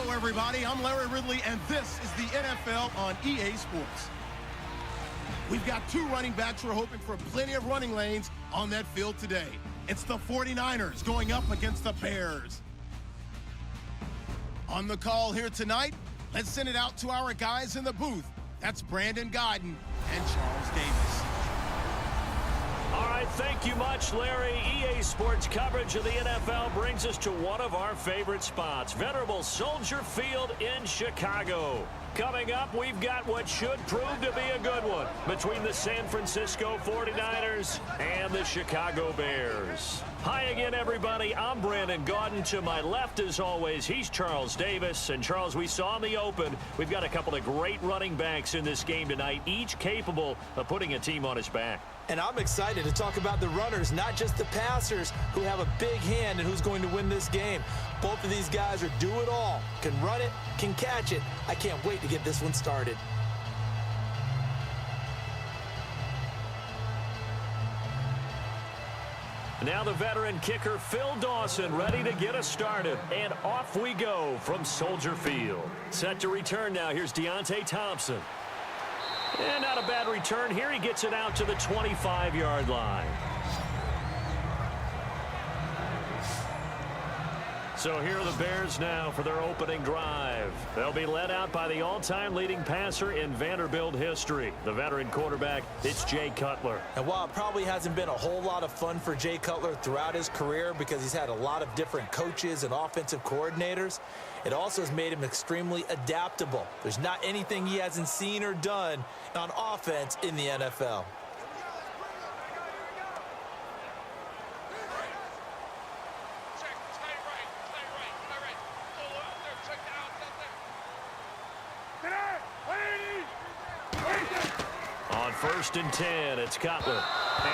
Hello, everybody. I'm Larry Ridley, and this is the NFL on EA Sports. We've got two running backs who are hoping for plenty of running lanes on that field today. It's the 49ers going up against the Bears. On the call here tonight, let's send it out to our guys in the booth. That's Brandon Godden and Charles Davis. All right, thank you much, Larry. EA Sports coverage of the NFL brings us to one of our favorite spots, venerable Soldier Field in Chicago. Coming up, we've got what should prove to be a good one between the San Francisco 49ers and the Chicago Bears. Hi again, everybody. I'm Brandon Gaudin. To my left, as always, he's Charles Davis. And, Charles, we saw in the open, we've got a couple of great running backs in this game tonight, each capable of putting a team on his back. And I'm excited to talk about the runners, not just the passers, who have a big hand and who's going to win this game. Both of these guys are do it all. Can run it, can catch it. I can't wait to get this one started. Now the veteran kicker, Phil Dawson, ready to get us started. And off we go from Soldier Field. Set to return now. Here's Deontay Thompson. And not a bad return here. He gets it out to the 25-yard line. So here are the Bears now for their opening drive. They'll be led out by the all-time leading passer in Vanderbilt history, the veteran quarterback. It's Jay Cutler. And while it probably hasn't been a whole lot of fun for Jay Cutler throughout his career because he's had a lot of different coaches and offensive coordinators, it also has made him extremely adaptable. There's not anything he hasn't seen or done on offense in the NFL. On 1st and 10, it's Cutler.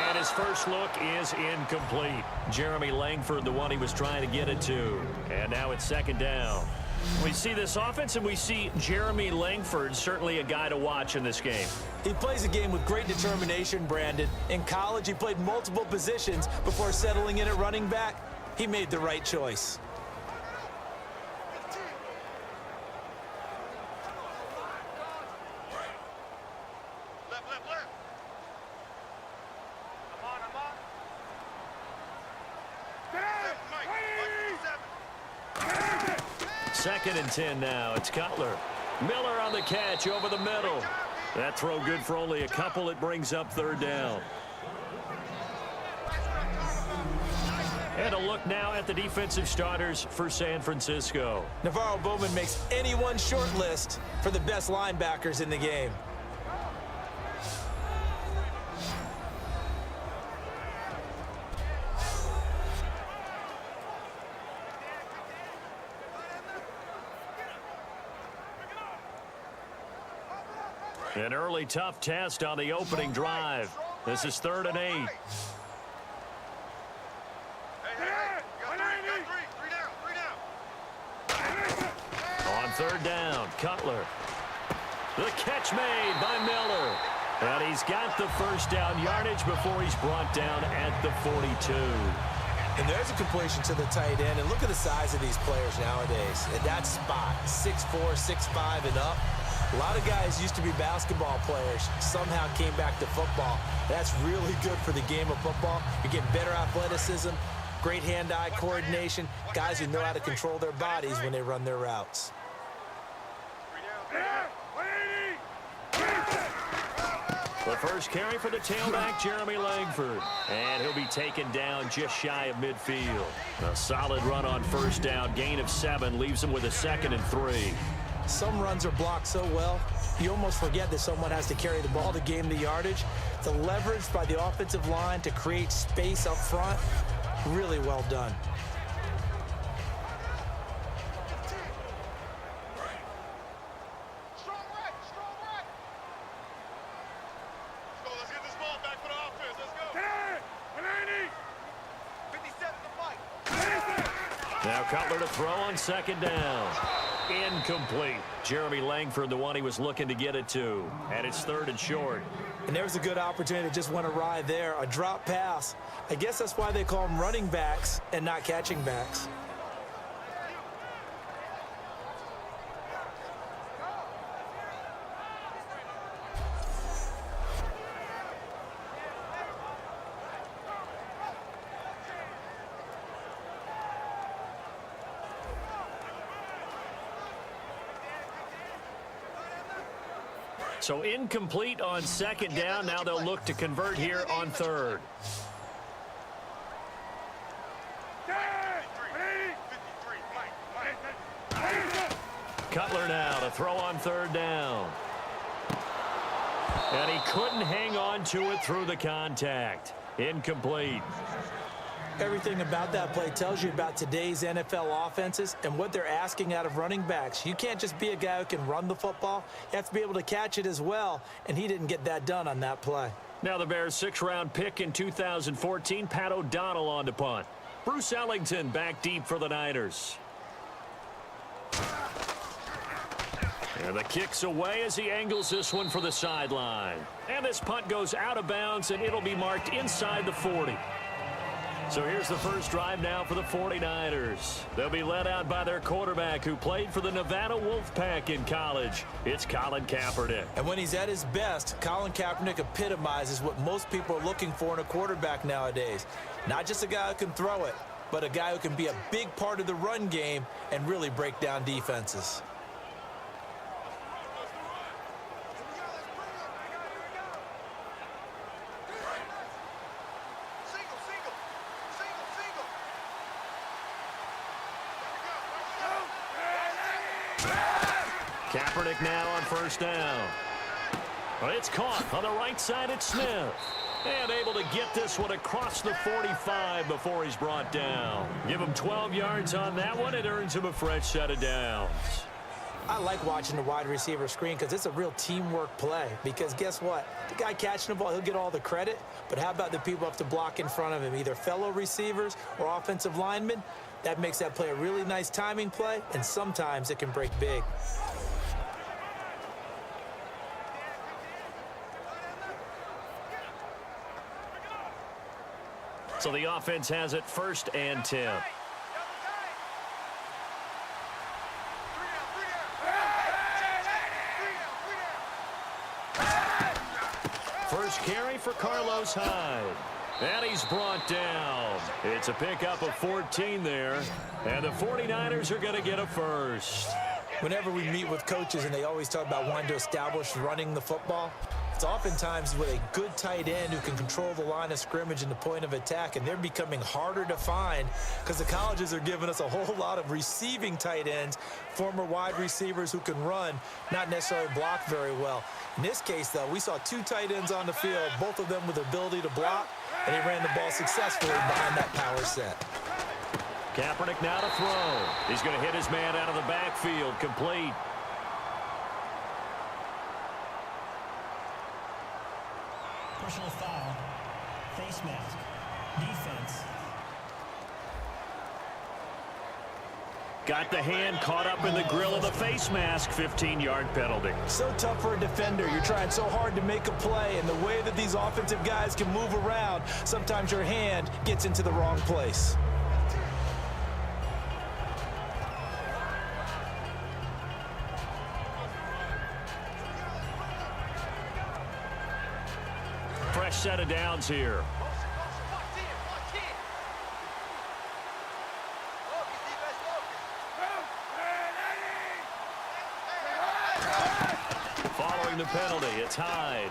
And his first look is incomplete. Jeremy Langford, the one he was trying to get it to. And now it's 2nd down. We see this offense, and we see Jeremy Langford, certainly a guy to watch in this game. He plays a game with great determination, Brandon. In college, he played multiple positions before settling in at running back. He made the right choice. Second and 10 now. It's Cutler. Miller on the catch over the middle. That throw good for only a couple. It brings up 3rd down. And a look now at the defensive starters for San Francisco. Navarro Bowman makes anyone's short list for the best linebackers in the game. An early tough test on the opening drive. This is 3rd and 8. On 3rd down, Cutler. The catch made by Miller. And he's got the 1st down yardage before he's brought down at the 42. And there's a completion to the tight end. And look at the size of these players nowadays. At that spot, 6'4", 6'5", and up. A lot of guys used to be basketball players, somehow came back to football. That's really good for the game of football. You're getting better athleticism, great hand-eye coordination, guys who know how to control their bodies when they run their routes. The first carry for the tailback, Jeremy Langford. And he'll be taken down just shy of midfield. A solid run on 1st down, gain of 7, leaves him with a 2nd and 3. Some runs are blocked so well, you almost forget that someone has to carry the ball to gain the yardage. The leverage by the offensive line to create space up front, really well done. Now Cutler to throw on 2nd down. Incomplete. Jeremy Langford, the one he was looking to get it to. And it's 3rd and short. And there was a good opportunity that just went awry there. A drop pass. I guess that's why they call them running backs and not catching backs. So incomplete on second down. Now they'll look to convert here on third. Cutler now to throw on third down. And he couldn't hang on to it through the contact. Incomplete. Everything about that play tells you about today's NFL offenses and what they're asking out of running backs. You can't just be a guy who can run the football. You have to be able to catch it as well, and he didn't get that done on that play. Now the Bears' 6th-round pick in 2014, Pat O'Donnell on to punt. Bruce Ellington back deep for the Niners. And the kick's away as he angles this one for the sideline. And this punt goes out of bounds, and it'll be marked inside the 40. So here's the first drive now for the 49ers. They'll be led out by their quarterback who played for the Nevada Wolfpack in college. It's Colin Kaepernick. And when he's at his best, Colin Kaepernick epitomizes what most people are looking for in a quarterback nowadays. Not just a guy who can throw it, but a guy who can be a big part of the run game and really break down defenses. Kaepernick now on first down. Well, it's caught on the right side at Smith. And able to get this one across the 45 before he's brought down. Give him 12 yards on that one. It earns him a fresh set of downs. I like watching the wide receiver screen because it's a real teamwork play. Because guess what? The guy catching the ball, he'll get all the credit. But how about the people have to block in front of him, either fellow receivers or offensive linemen? That makes that play a really nice timing play, and sometimes it can break big. So the offense has it 1st and 10. First carry for Carlos Hyde. And he's brought down. It's a pickup of 14 there. And the 49ers are going to get a first. Whenever we meet with coaches and they always talk about wanting to establish running the football, it's oftentimes with a good tight end who can control the line of scrimmage and the point of attack, and they're becoming harder to find because the colleges are giving us a whole lot of receiving tight ends, former wide receivers who can run, not necessarily block very well. In this case, though, we saw 2 tight ends on the field, both of them with the ability to block, and he ran the ball successfully behind that power set. Kaepernick now to throw. He's going to hit his man out of the backfield, complete. Personal foul, face mask, defense. Got the hand caught up in the grill of the face mask, 15-yard penalty. So tough for a defender. You're trying so hard to make a play, and the way that these offensive guys can move around, sometimes your hand gets into the wrong place. Fresh set of downs here. Following the penalty, it's Hyde.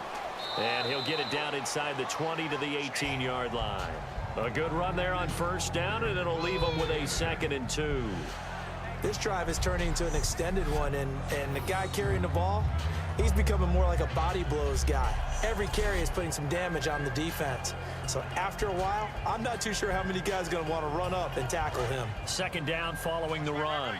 And he'll get it down inside the 20 to the 18-yard line. A good run there on first down, and it'll leave them with a 2nd and 2. This drive is turning into an extended one, and the guy carrying the ball, he's becoming more like a body blows guy. Every carry is putting some damage on the defense. So after a while, I'm not too sure how many guys are going to want to run up and tackle him. 2nd down following the run.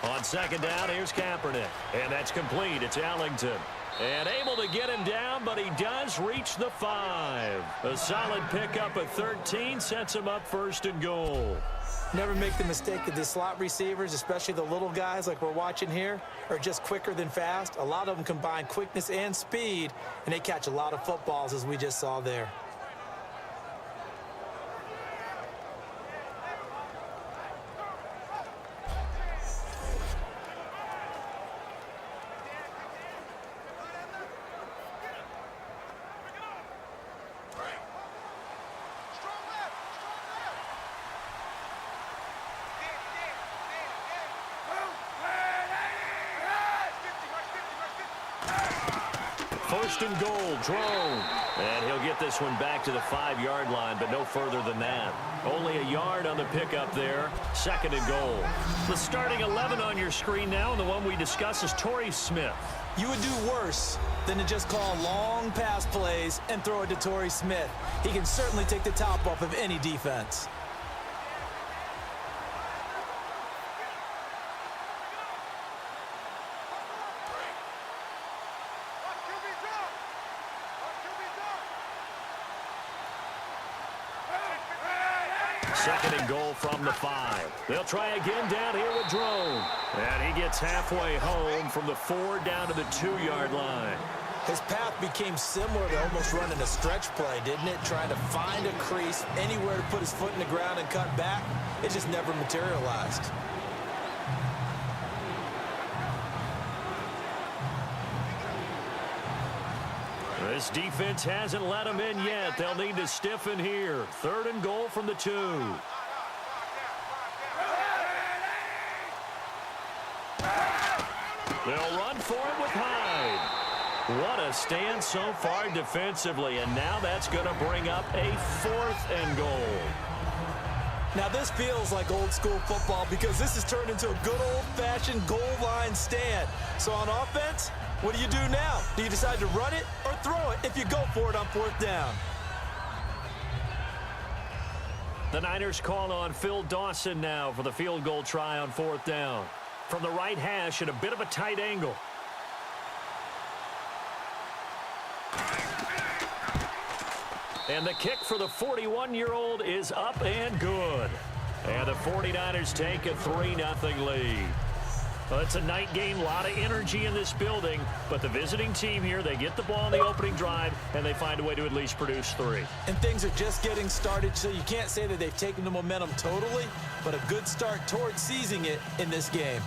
On 2nd down, here's Kaepernick. And that's complete. It's Ellington. And able to get him down, but he does reach the 5. A solid pickup of 13 sets him up 1st and goal. Never make the mistake that the slot receivers, especially the little guys like we're watching here, are just quicker than fast. A lot of them combine quickness and speed, and they catch a lot of footballs, as we just saw there. First and goal, Drone. And he'll get this one back to the 5-yard line, but no further than that. Only a yard on the pickup there. Second and goal. The starting 11 on your screen now, and the one we discuss is Torrey Smith. You would do worse than to just call long pass plays and throw it to Torrey Smith. He can certainly take the top off of any defense. Second and goal from the 5. They'll try again down here with Drone. And he gets halfway home from the 4 down to the 2-yard line. His path became similar to almost running a stretch play, didn't it? Trying to find a crease, anywhere to put his foot in the ground and cut back. It just never materialized. This defense hasn't let them in yet. They'll need to stiffen here. Third and goal from the 2. They'll run for it with Hyde. What a stand so far defensively, and now that's going to bring up a 4th and goal. Now this feels like old school football because this has turned into a good old-fashioned goal line stand. So on offense, what do you do now? Do you decide to run it or throw it if you go for it on 4th down? The Niners call on Phil Dawson now for the field goal try on 4th down. From the right hash at a bit of a tight angle. And the kick for the 41-year-old is up and good. And the 49ers take a 3-0 lead. Well, it's a night game, a lot of energy in this building, but the visiting team here, they get the ball on the opening drive, and they find a way to at least produce 3. And things are just getting started, so you can't say that they've taken the momentum totally, but a good start towards seizing it in this game.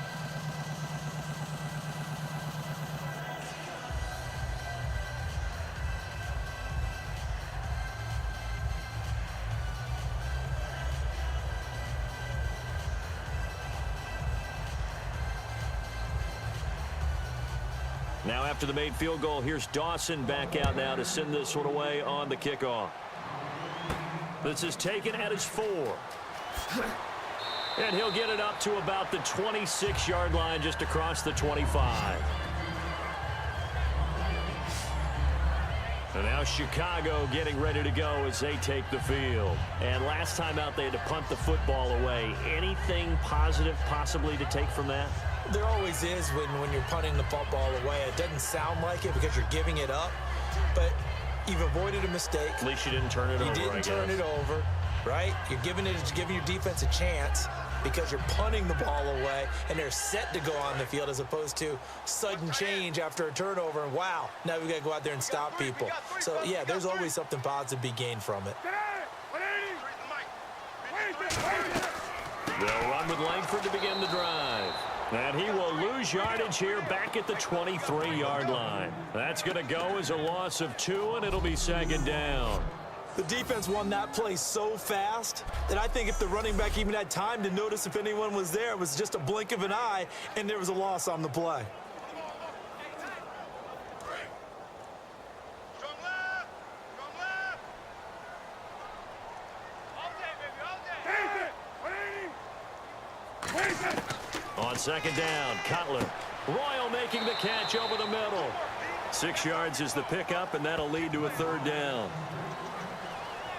Now after the made field goal, here's Dawson back out now to send this one away on the kickoff. This is taken at his 4. And he'll get it up to about the 26-yard line just across the 25. And now Chicago getting ready to go as they take the field. And last time out they had to punt the football away. Anything positive possibly to take from that? There always is when you're punting the football away. It doesn't sound like it because you're giving it up, but you've avoided a mistake. At least you didn't turn it over, You didn't turn it over, right? You're giving your defense a chance because you're punting the ball away, and they're set to go on the field as opposed to sudden change after a turnover, and wow, now we've got to go out there and stop people. So, yeah, there's always something positive to be gained from it. They'll run with Langford to begin the drive. And he will lose yardage here back at the 23-yard line. That's going to go as a loss of 2, and it'll be 2nd down. The defense won that play so fast that I think if the running back even had time to notice if anyone was there, it was just a blink of an eye, and there was a loss on the play. On 2nd down, Cutler. Royal making the catch over the middle. 6 yards is the pickup, and that'll lead to a 3rd down.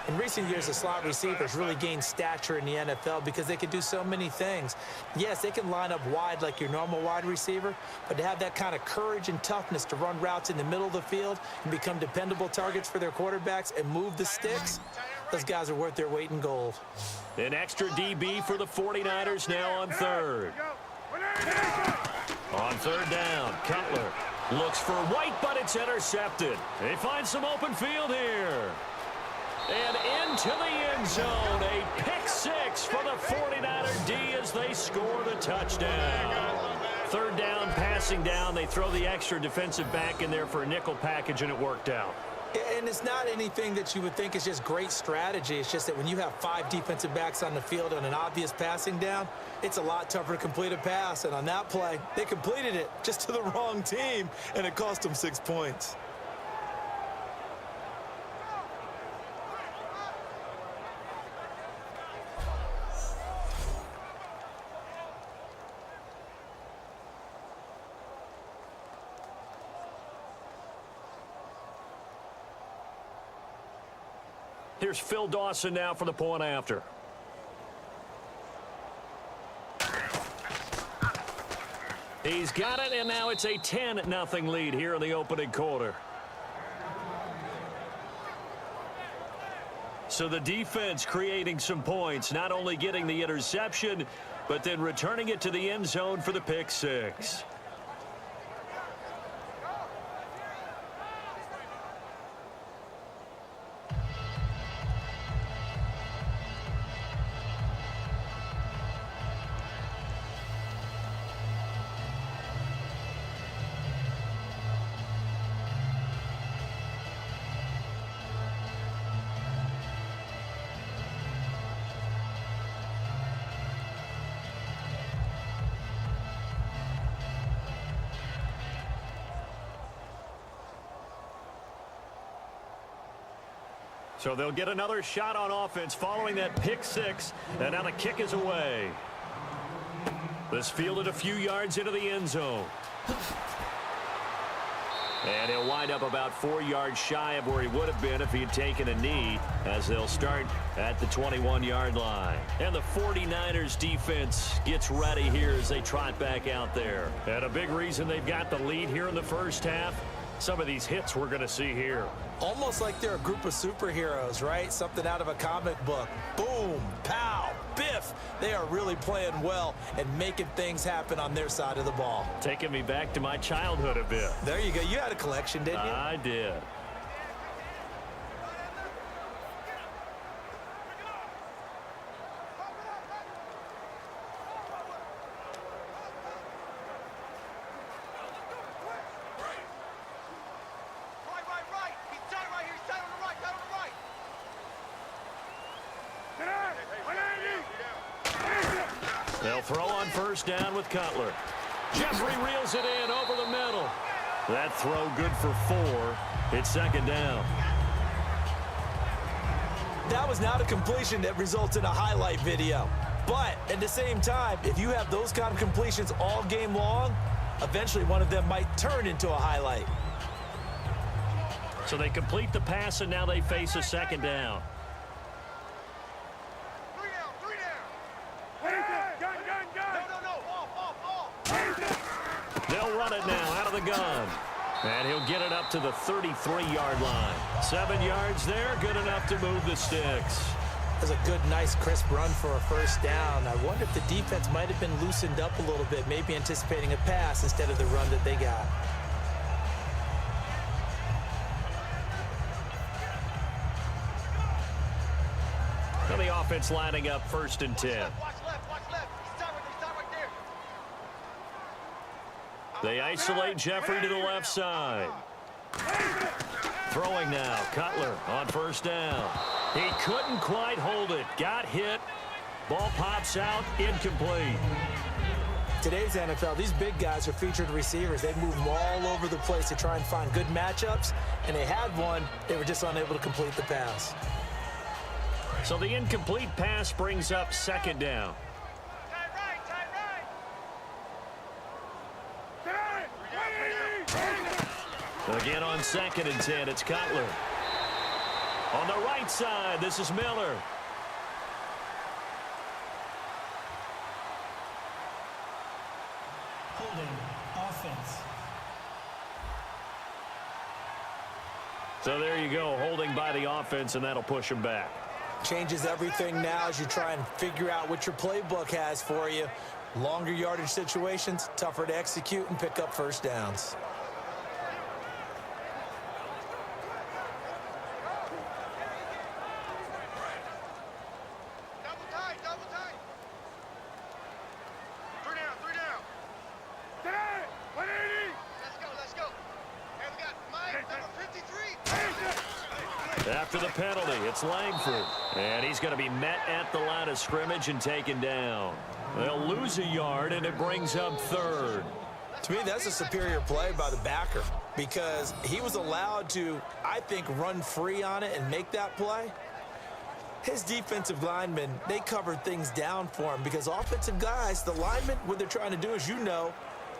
In recent years, the slot receivers really gained stature in the NFL because they can do so many things. Yes, they can line up wide like your normal wide receiver, but to have that kind of courage and toughness to run routes in the middle of the field and become dependable targets for their quarterbacks and move the sticks, those guys are worth their weight in gold. An extra DB for the 49ers now on 3rd. On 3rd down, Cutler looks for White, but it's intercepted. They find some open field here. And into the end zone, a pick 6 for the 49er D as they score the touchdown. 3rd down, passing down. They throw the extra defensive back in there for a nickel package, and it worked out. And it's not anything that you would think is just great strategy. It's just that when you have 5 defensive backs on the field on an obvious passing down, it's a lot tougher to complete a pass. And on that play, they completed it just to the wrong team, and it cost them 6 points. Here's Phil Dawson now for the point after. He's got it, and now it's a 10-0 lead here in the opening quarter. So the defense creating some points, not only getting the interception, but then returning it to the end zone for the pick six. So they'll get another shot on offense following that pick six, and now the kick is away. This fielded a few yards into the end zone. And he'll wind up about 4 yards shy of where he would have been if he had taken a knee, as they'll start at the 21-yard line. And the 49ers defense gets ready here as they trot back out there. And a big reason they've got the lead here in the first half, some of these hits we're going to see here. Almost like they're a group of superheroes, right? Something out of a comic book. Boom, pow, biff. They are really playing well and making things happen on their side of the ball. Taking me back to my childhood a bit. There you go. You had a collection, didn't you? I did. They'll throw on first down with Cutler. Jeffrey reels it in over the middle. That throw good for 4. It's second down. That was not a completion that results in a highlight video. But at the same time, if you have those kind of completions all game long, eventually one of them might turn into a highlight. So they complete the pass, and now they face a second down. They'll run it now out of the gun. And he'll get it up to the 33-yard line. 7 yards there, good enough to move the sticks. That's a good, nice, crisp run for a first down. I wonder if the defense might have been loosened up a little bit, maybe anticipating a pass instead of the run that they got. Now the offense lining up 1st and 10. They isolate Jeffrey to the left side. Throwing now, Cutler on first down. He couldn't quite hold it. Got hit. Ball pops out, incomplete. Today's NFL, these big guys are featured receivers. They move them all over the place to try and find good matchups, and they had one. They were just unable to complete the pass. So the incomplete pass brings up second down. Again on 2nd and 10, it's Cutler. On the right side, this is Miller. Holding offense. So there you go, holding by the offense, and that'll push him back. Changes everything now as you try and figure out what your playbook has for you. Longer yardage situations, tougher to execute and pick up first downs. After the penalty, it's Langford. And he's going to be met at the line of scrimmage and taken down. They'll lose a yard, and it brings up 3rd. To me, that's a superior play by the backer because he was allowed to, I think, run free on it and make that play. His defensive linemen, they covered things down for him because offensive guys, the linemen, what they're trying to do, as you know,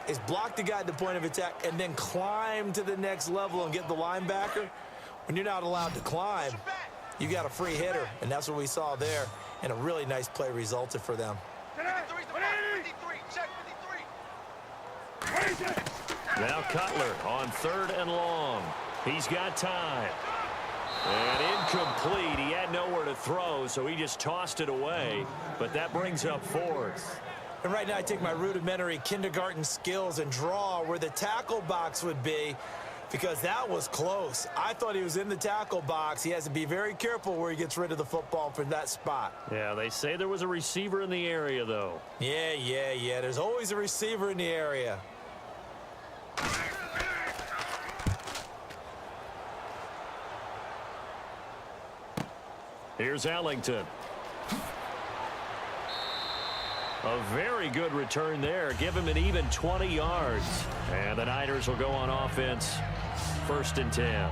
is block the guy at the point of attack and then climb to the next level and get the linebacker. When you're not allowed to climb, you got a free hitter, and that's what we saw there, and a really nice play resulted for them. Now Cutler on 3rd and long. He's got time. And incomplete. He had nowhere to throw, so he just tossed it away. But that brings up 4th. And right now I take my rudimentary kindergarten skills and draw where the tackle box would be, because that was close. I thought he was in the tackle box. He has to be very careful where he gets rid of the football from that spot. Yeah, they say there was a receiver in the area, though. Yeah. There's always a receiver in the area. Here's Ellington. A very good return there. Give him an even 20 yards. And the Niners will go on offense. 1st and 10.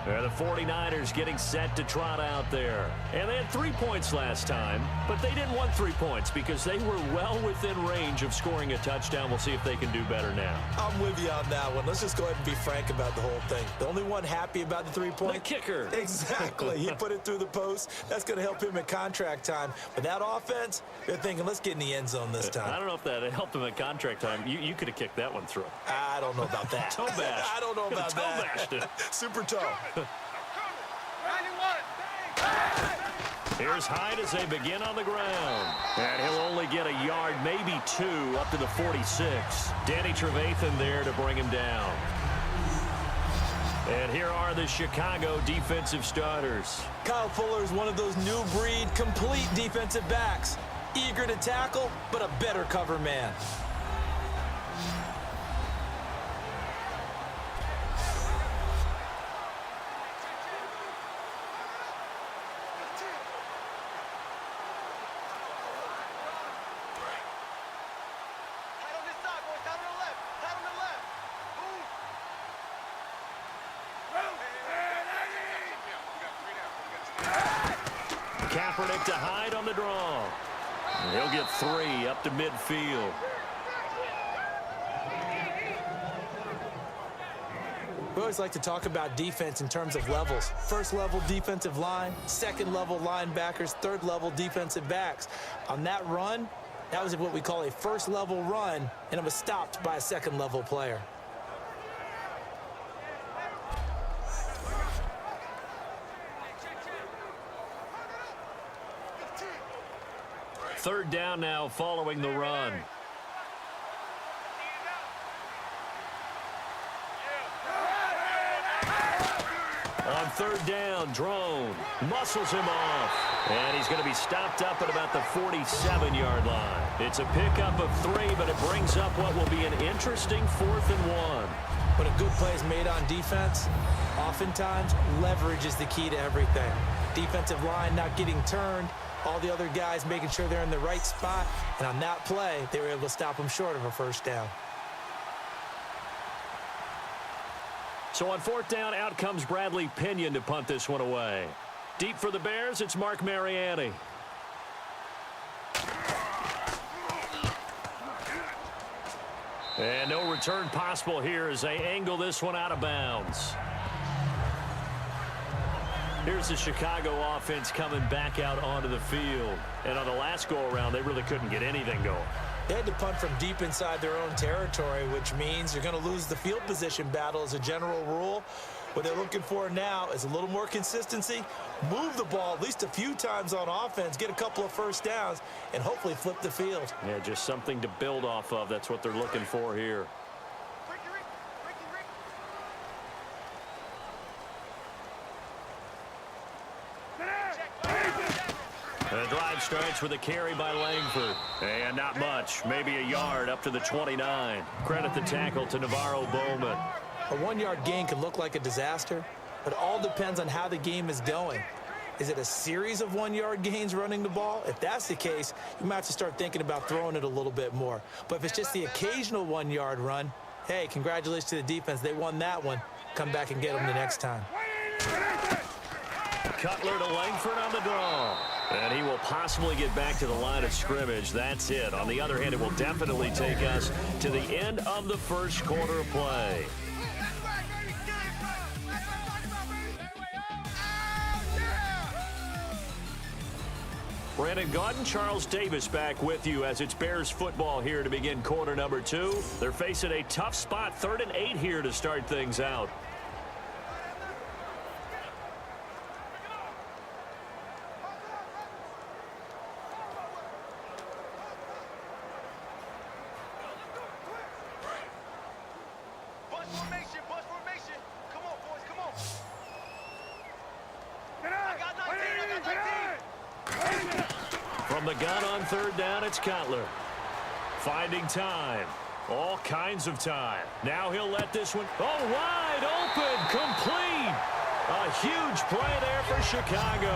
The 49ers getting set to trot out there. And they had 3 points last time, but they didn't want 3 points because they were well within range of scoring a touchdown. We'll see if they can do better now. I'm with you on that one. Let's just go ahead and be frank about the whole thing. The only one happy about the 3-point? The kicker. Exactly. He put it through the post. That's going to help him at contract time. But that offense, they're thinking, let's get in the end zone this time. I don't know if that helped him at contract time. You could have kicked that one through. I don't know about that. Toe bash. I don't know about that. Toe bashed it. Super toe. Here's Hyde as they begin on the ground. And he'll only get a yard, maybe 2, up to the 46. Danny Trevathan there to bring him down. And here are the Chicago defensive starters. Kyle Fuller is one of those new breed complete defensive backs. Eager to tackle, but a better cover man. Kaepernick to Hyde on the draw. And he'll get 3 up to midfield. We always like to talk about defense in terms of levels. 1st level defensive line, 2nd level linebackers, 3rd level defensive backs. On that run, that was what we call a 1st level run, and it was stopped by a 2nd level player. Third down now following the run. On 3rd down, Drone muscles him off. And he's going to be stopped up at about the 47-yard line. It's a pickup of 3, but it brings up what will be an interesting 4th and 1. When a good play is made on defense, oftentimes leverage is the key to everything. Defensive line not getting turned, all the other guys making sure they're in the right spot, and on that play, they were able to stop them short of a 1st down. So on 4th down, out comes Bradley Pinion to punt this one away. Deep for the Bears, it's Mark Mariani. And no return possible here as they angle this one out of bounds. Here's the Chicago offense coming back out onto the field. And on the last go-around, they really couldn't get anything going. They had to punt from deep inside their own territory, which means you're going to lose the field position battle as a general rule. What they're looking for now is a little more consistency, move the ball at least a few times on offense, get a couple of 1st downs, and hopefully flip the field. Yeah, just something to build off of. That's what they're looking for here. The drive starts with a carry by Langford. And not much, maybe a yard up to the 29. Credit the tackle to Navarro Bowman. A 1-yard gain can look like a disaster, but it all depends on how the game is going. Is it a series of 1-yard gains running the ball? If that's the case, you might have to start thinking about throwing it a little bit more. But if it's just the occasional 1-yard run, hey, congratulations to the defense. They won that one. Come back and get them the next time. Cutler to Langford on the draw. And he will possibly get back to the line of scrimmage. That's it. On the other hand, it will definitely take us to the end of the 1st quarter play. Brandon Gaudin, Charles Davis back with you as it's Bears football here to begin quarter number 2. They're facing a tough spot, 3rd and 8 here to start things out. From the gun on 3rd down, it's Cutler. Finding time. All kinds of time. Now he'll let this one. Oh, wide open. Complete. A huge play there for Chicago.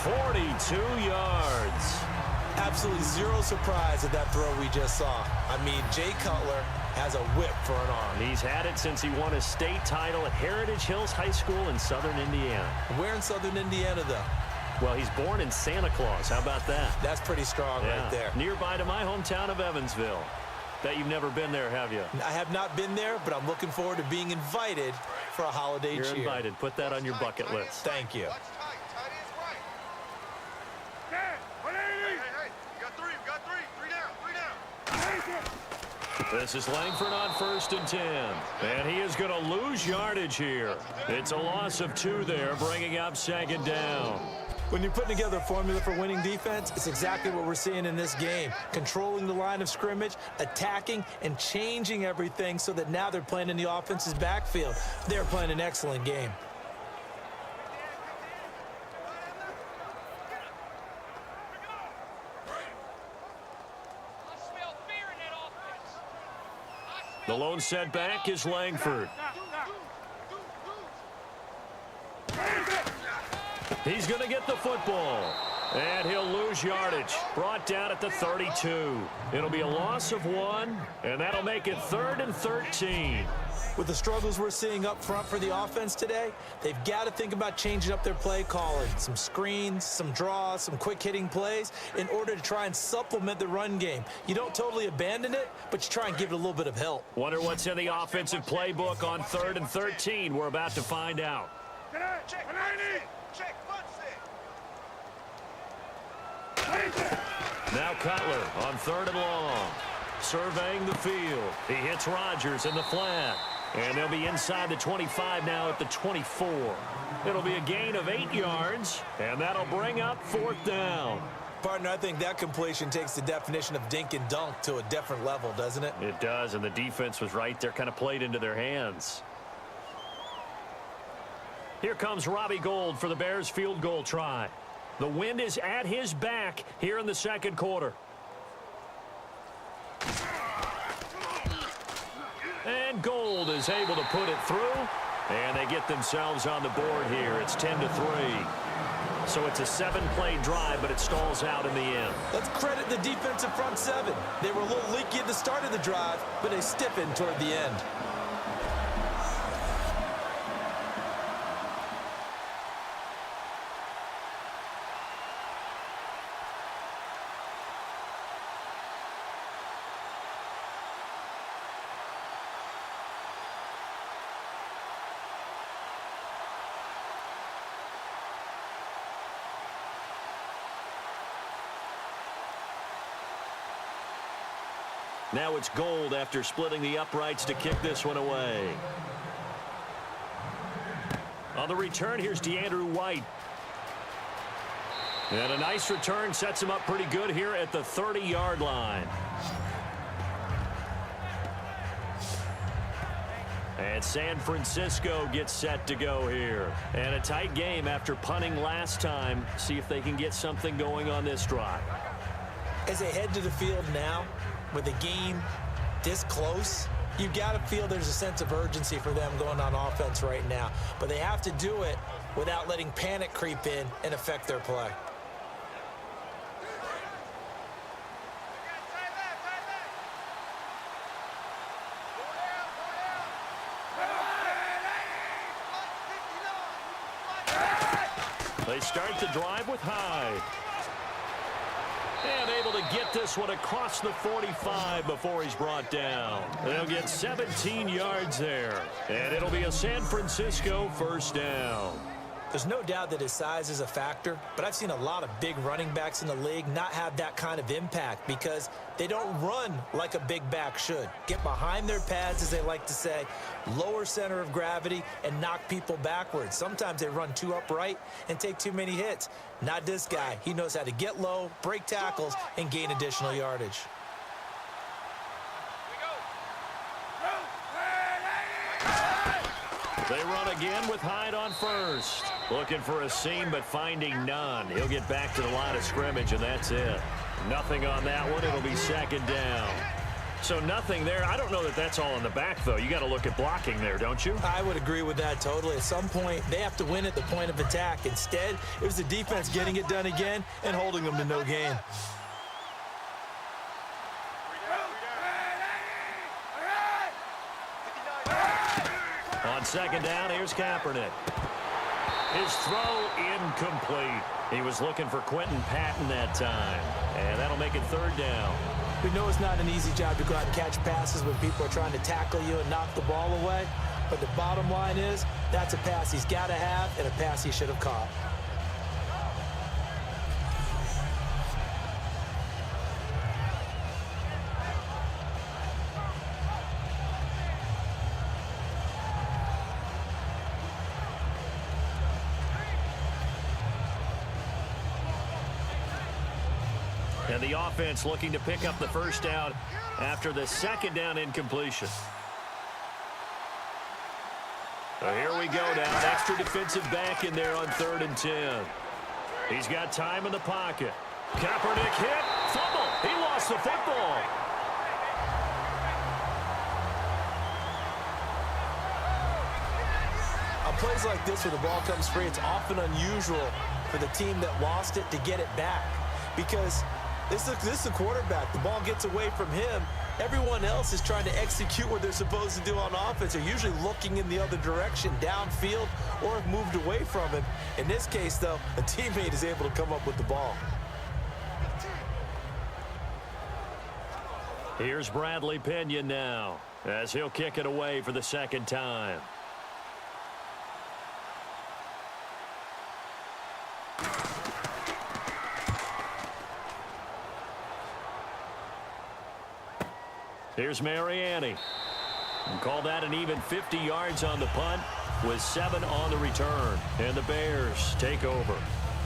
42 yards. Absolutely zero surprise at that throw we just saw. I mean, Jay Cutler has a whip for an arm. He's had it since he won a state title at Heritage Hills High School in southern Indiana. Where in southern Indiana, though? Well, he's born in Santa Claus. How about that? That's pretty strong right there. Nearby to my hometown of Evansville. Bet you've never been there, have you? I have not been there, but I'm looking forward to being invited for a holiday cheer. You're invited. Put that on your bucket list. Thank you. This is Langford on 1st and 10. And he is going to lose yardage here. It's a loss of 2 there, bringing up 2nd down. When you're putting together a formula for winning defense, it's exactly what we're seeing in this game. Controlling the line of scrimmage, attacking, and changing everything so that now they're playing in the offense's backfield. They're playing an excellent game. The lone setback is Langford. He's going to get the football. And he'll lose yardage. Brought down at the 32. It'll be a loss of 1, and that'll make it 3rd and 13. With the struggles we're seeing up front for the offense today, they've got to think about changing up their play calling. Some screens, some draws, some quick-hitting plays in order to try and supplement the run game. You don't totally abandon it, but you try and give it a little bit of help. Wonder what's in the offensive playbook on 3rd and 13. We're about to find out. Now Cutler on 3rd and long. Surveying the field. He hits Rodgers in the flat. And they'll be inside the 25 now at the 24. It'll be a gain of 8 yards, and that'll bring up 4th down. Partner, I think that completion takes the definition of dink and dunk to a different level, doesn't it? It does, and the defense was right there, kind of played into their hands. Here comes Robbie Gould for the Bears field goal try. The wind is at his back here in the 2nd quarter. And Gould is able to put it through, and they get themselves on the board here. It's 10-3. So it's a 7-play drive, but it stalls out in the end. Let's credit the defensive front 7. They were a little leaky at the start of the drive, but they stiffened toward the end. Now it's Gould after splitting the uprights to kick this one away. On the return, here's DeAndrew White. And a nice return sets him up pretty good here at the 30-yard line. And San Francisco gets set to go here. And a tight game after punting last time. See if they can get something going on this drive. As they head to the field now, with the game this close, you've got to feel there's a sense of urgency for them going on offense right now. But they have to do it without letting panic creep in and affect their play. They start the drive with Hyde. And able to get this one across the 45 before he's brought down. They'll get 17 yards there. And it'll be a San Francisco 1st down. There's no doubt that his size is a factor, but I've seen a lot of big running backs in the league not have that kind of impact because they don't run like a big back should. Get behind their pads, as they like to say, lower center of gravity, and knock people backwards. Sometimes they run too upright and take too many hits. Not this guy. He knows how to get low, break tackles, and gain additional yardage. They run again with Hyde on first. Looking for a seam, but finding none. He'll get back to the line of scrimmage, and that's it. Nothing on that one. It'll be second down. So nothing there. I don't know that that's all in the back, though. You got to look at blocking there, don't you? I would agree with that totally. At some point, they have to win at the point of attack. Instead, it was the defense getting it done again and holding them to no gain. On second down, here's Kaepernick. His throw incomplete. He was looking for Quentin Patton that time. And that'll make it third down. We know it's not an easy job to go out and catch passes when people are trying to tackle you and knock the ball away. But the bottom line is, that's a pass he's got to have and a pass he should have caught. And the offense looking to pick up the first down after the second down incompletion. So here we go now. An extra defensive back in there on 3rd and 10. He's got time in the pocket. Kaepernick hit. Fumble. He lost the football. On plays like this where the ball comes free, it's often unusual for the team that lost it to get it back. Because this is the quarterback. The ball gets away from him. Everyone else is trying to execute what they're supposed to do on offense. They're usually looking in the other direction, downfield, or have moved away from him. In this case, though, a teammate is able to come up with the ball. Here's Bradley Pinion now as he'll kick it away for the second time. Here's Mariani. And call that an even 50 yards on the punt with 7 on the return. And the Bears take over.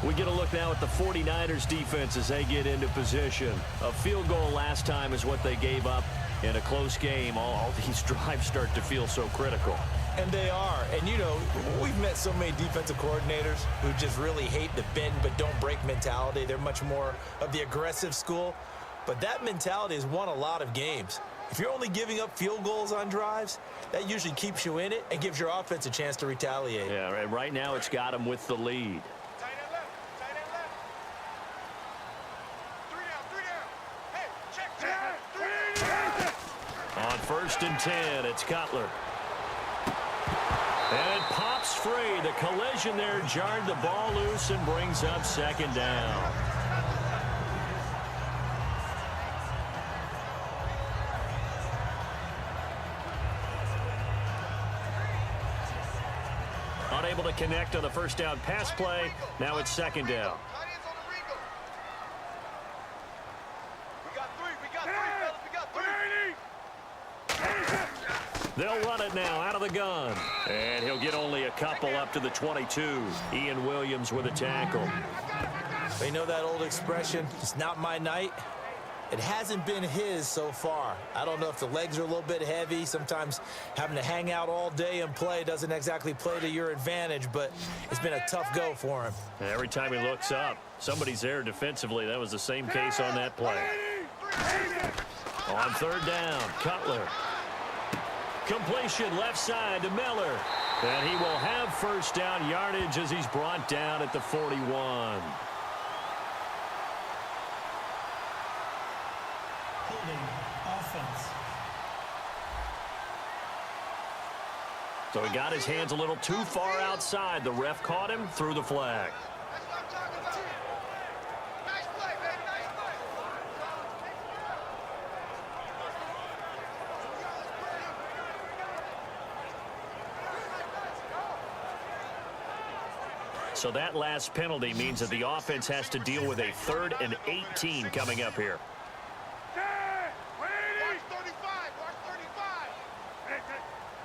We get a look now at the 49ers defense as they get into position. A field goal last time is what they gave up in a close game. All these drives start to feel so critical. And they are. And, you know, we've met so many defensive coordinators who just really hate the bend but don't break mentality. They're much more of the aggressive school. But that mentality has won a lot of games. If you're only giving up field goals on drives, that usually keeps you in it and gives your offense a chance to retaliate. Yeah, and right now it's got them with the lead. Tight end left. Tight end left. 3 down. Hey, check. 3 down. On 1st and 10, it's Cutler. And it pops free. The collision there jarred the ball loose and brings up second down. Unable to connect on the first down pass play. Now it's second down. They'll run it now out of the gun. And he'll get only a couple up to the 22. Ian Williams with a tackle. They know that old expression, it's not my night. It hasn't been his so far. I don't know if the legs are a little bit heavy. Sometimes having to hang out all day and play doesn't exactly play to your advantage, but it's been a tough go for him. Every time he looks up, somebody's there defensively. That was the same case on that play. On 3rd down, Cutler. Completion left side to Miller. And he will have first down yardage as he's brought down at the 41. Offense. So he got his hands a little too far outside. The ref caught him, threw the flag. Nice play, man. Nice play. So that last penalty means that the offense has to deal with a 3rd and 18 coming up here. Watch 35. Watch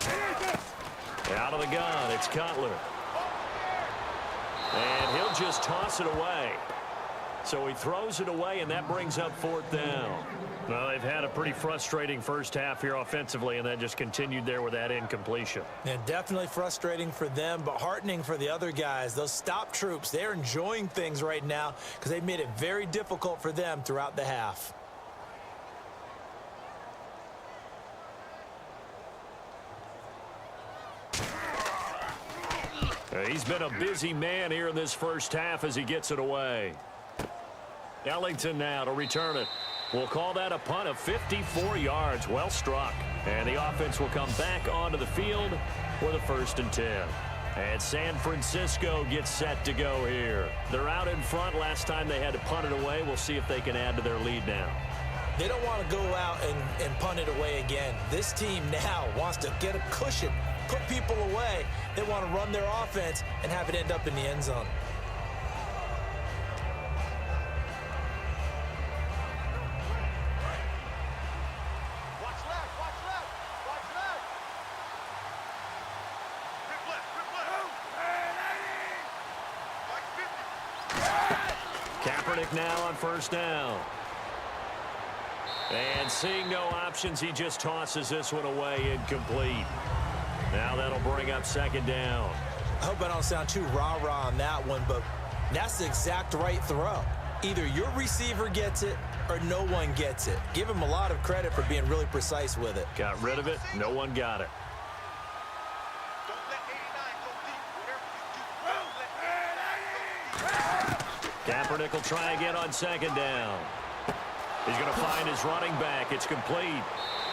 35. Out of the gun, it's Cutler. And he'll just toss it away. So he throws it away, and that brings up 4th down. Well, they've had a pretty frustrating first half here offensively, and that just continued there with that incompletion. And definitely frustrating for them, but heartening for the other guys. Those stop troops, they're enjoying things right now because they've made it very difficult for them throughout the half. He's been a busy man here in this first half as he gets it away. Ellington now to return it. We'll call that a punt of 54 yards. Well struck. And the offense will come back onto the field with a 1st and 10. And San Francisco gets set to go here. They're out in front. Last time they had to punt it away. We'll see if they can add to their lead now. They don't want to go out and punt it away again. This team now wants to get a cushion, put people away. They want to run their offense and have it end up in the end zone. Now on 1st down. And seeing no options, he just tosses this one away incomplete. Now that'll bring up 2nd down. I hope I don't sound too rah-rah on that one, but that's the exact right throw. Either your receiver gets it or no one gets it. Give him a lot of credit for being really precise with it. Got rid of it. No one got it. Don't let 89 go deep. Whatever you do, don't let 89 go deep. Kaepernick will try again on 2nd down. He's going to find his running back. It's complete.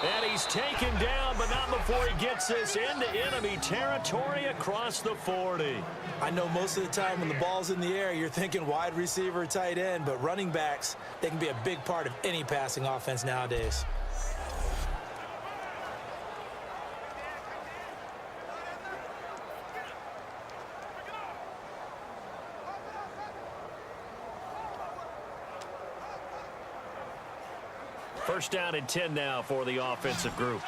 And he's taken down, but not before he gets this into enemy territory across the 40. I know most of the time when the ball's in the air, you're thinking wide receiver, tight end, but running backs, they can be a big part of any passing offense nowadays. First down and 10 now for the offensive group.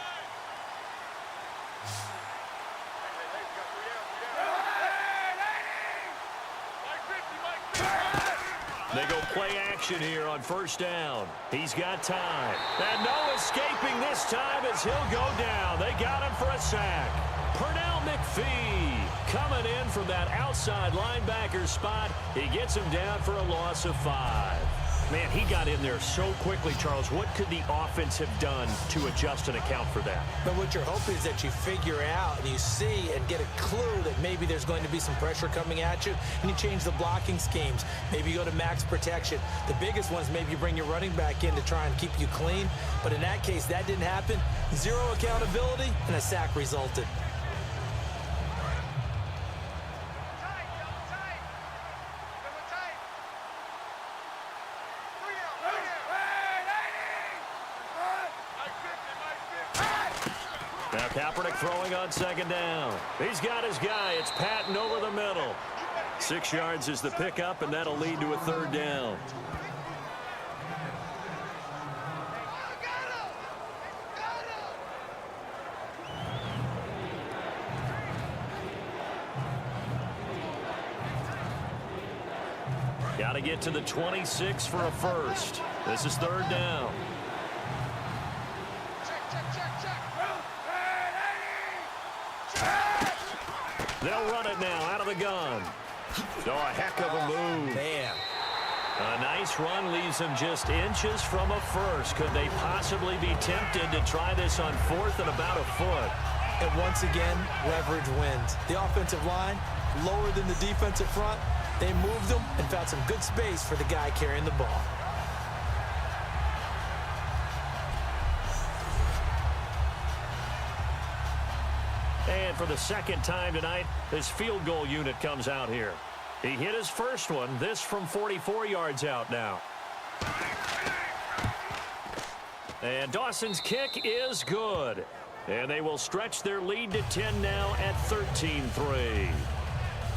They go play action here on 1st down. He's got time. And no escaping this time as he'll go down. They got him for a sack. Pernell McPhee coming in from that outside linebacker spot. He gets him down for a loss of 5. Man, he got in there so quickly, Charles. What could the offense have done to adjust and account for that? But what you're hoping is that you figure out and you see and get a clue that maybe there's going to be some pressure coming at you, and you change the blocking schemes. Maybe you go to max protection. The biggest one is maybe you bring your running back in to try and keep you clean. But in that case, that didn't happen. 0 accountability, and a sack resulted. Now Kaepernick throwing on 2nd down. He's got his guy. It's Patton over the middle. 6 yards is the pickup, and that'll lead to a 3rd down. Got to get to the 26 for a first. This is 3rd down. They'll run it now out of the gun. Oh, a heck of a move. Man. A nice run leaves them just inches from a first. Could they possibly be tempted to try this on 4th and about a foot? And once again, leverage wins. The offensive line, lower than the defensive front. They moved them and found some good space for the guy carrying the ball. And for the 2nd time tonight, this field goal unit comes out here. He hit his first one, this from 44 yards out now. And Dawson's kick is good. And they will stretch their lead to 10 now at 13-3.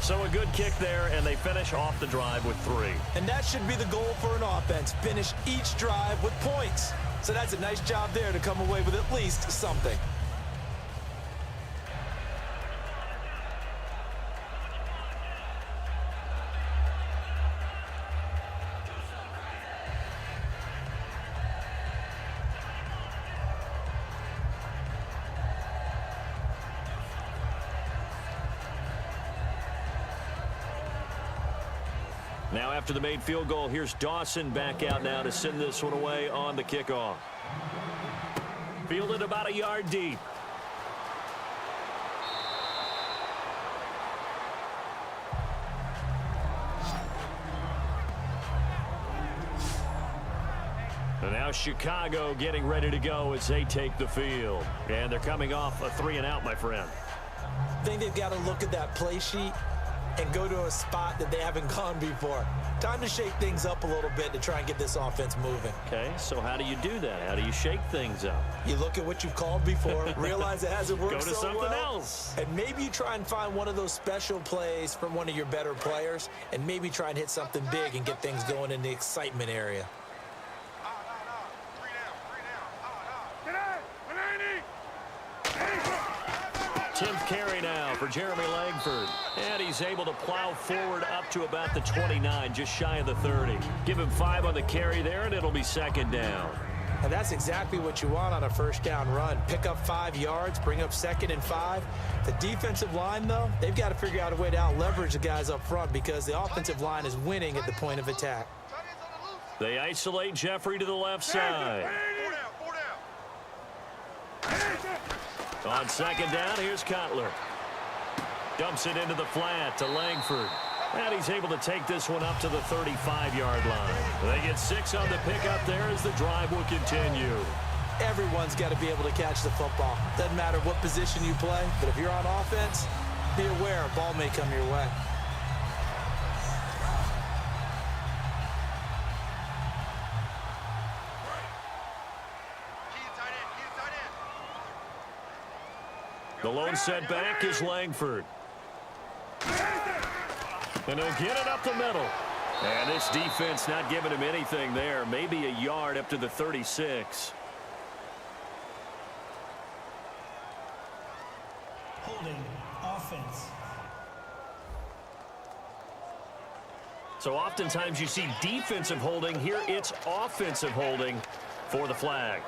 So a good kick there, and they finish off the drive with 3. And that should be the goal for an offense. Finish each drive with points. So that's a nice job there to come away with at least something. Now after the made field goal, here's Dawson back out now to send this one away on the kickoff. Fielded about a yard deep. And now Chicago getting ready to go as they take the field. And they're coming off a 3-and-out, my friend. I think they've got to look at that play sheet and go to a spot that they haven't gone before. Time to shake things up a little bit to try and get this offense moving. Okay, so how do you do that? How do you shake things up? You look at what you've called before, realize it hasn't worked Go to so something well, else. and maybe you try and find one of those special plays from one of your better players, and maybe try and hit something big and get things going in the excitement area. 10th carry now for Jeremy Langford. And he's able to plow forward up to about the 29, just shy of the 30. Give him 5 on the carry there, and it'll be 2nd down. And that's exactly what you want on a first down run. Pick up 5 yards, bring up 2nd and 5. The defensive line, though, they've got to figure out a way to out-leverage the guys up front because the offensive line is winning at the point of attack. They isolate Jeffrey to the left side. On 2nd down, here's Cutler. Dumps it into the flat to Langford. And he's able to take this one up to the 35-yard line. They get 6 on the pickup there as the drive will continue. Everyone's got to be able to catch the football. Doesn't matter what position you play, but if you're on offense, be aware a ball may come your way. The lone setback is Langford. And he'll get it up the middle. And this defense not giving him anything there. Maybe a yard up to the 36. Holding offense. So oftentimes you see defensive holding. Here it's offensive holding for the flag.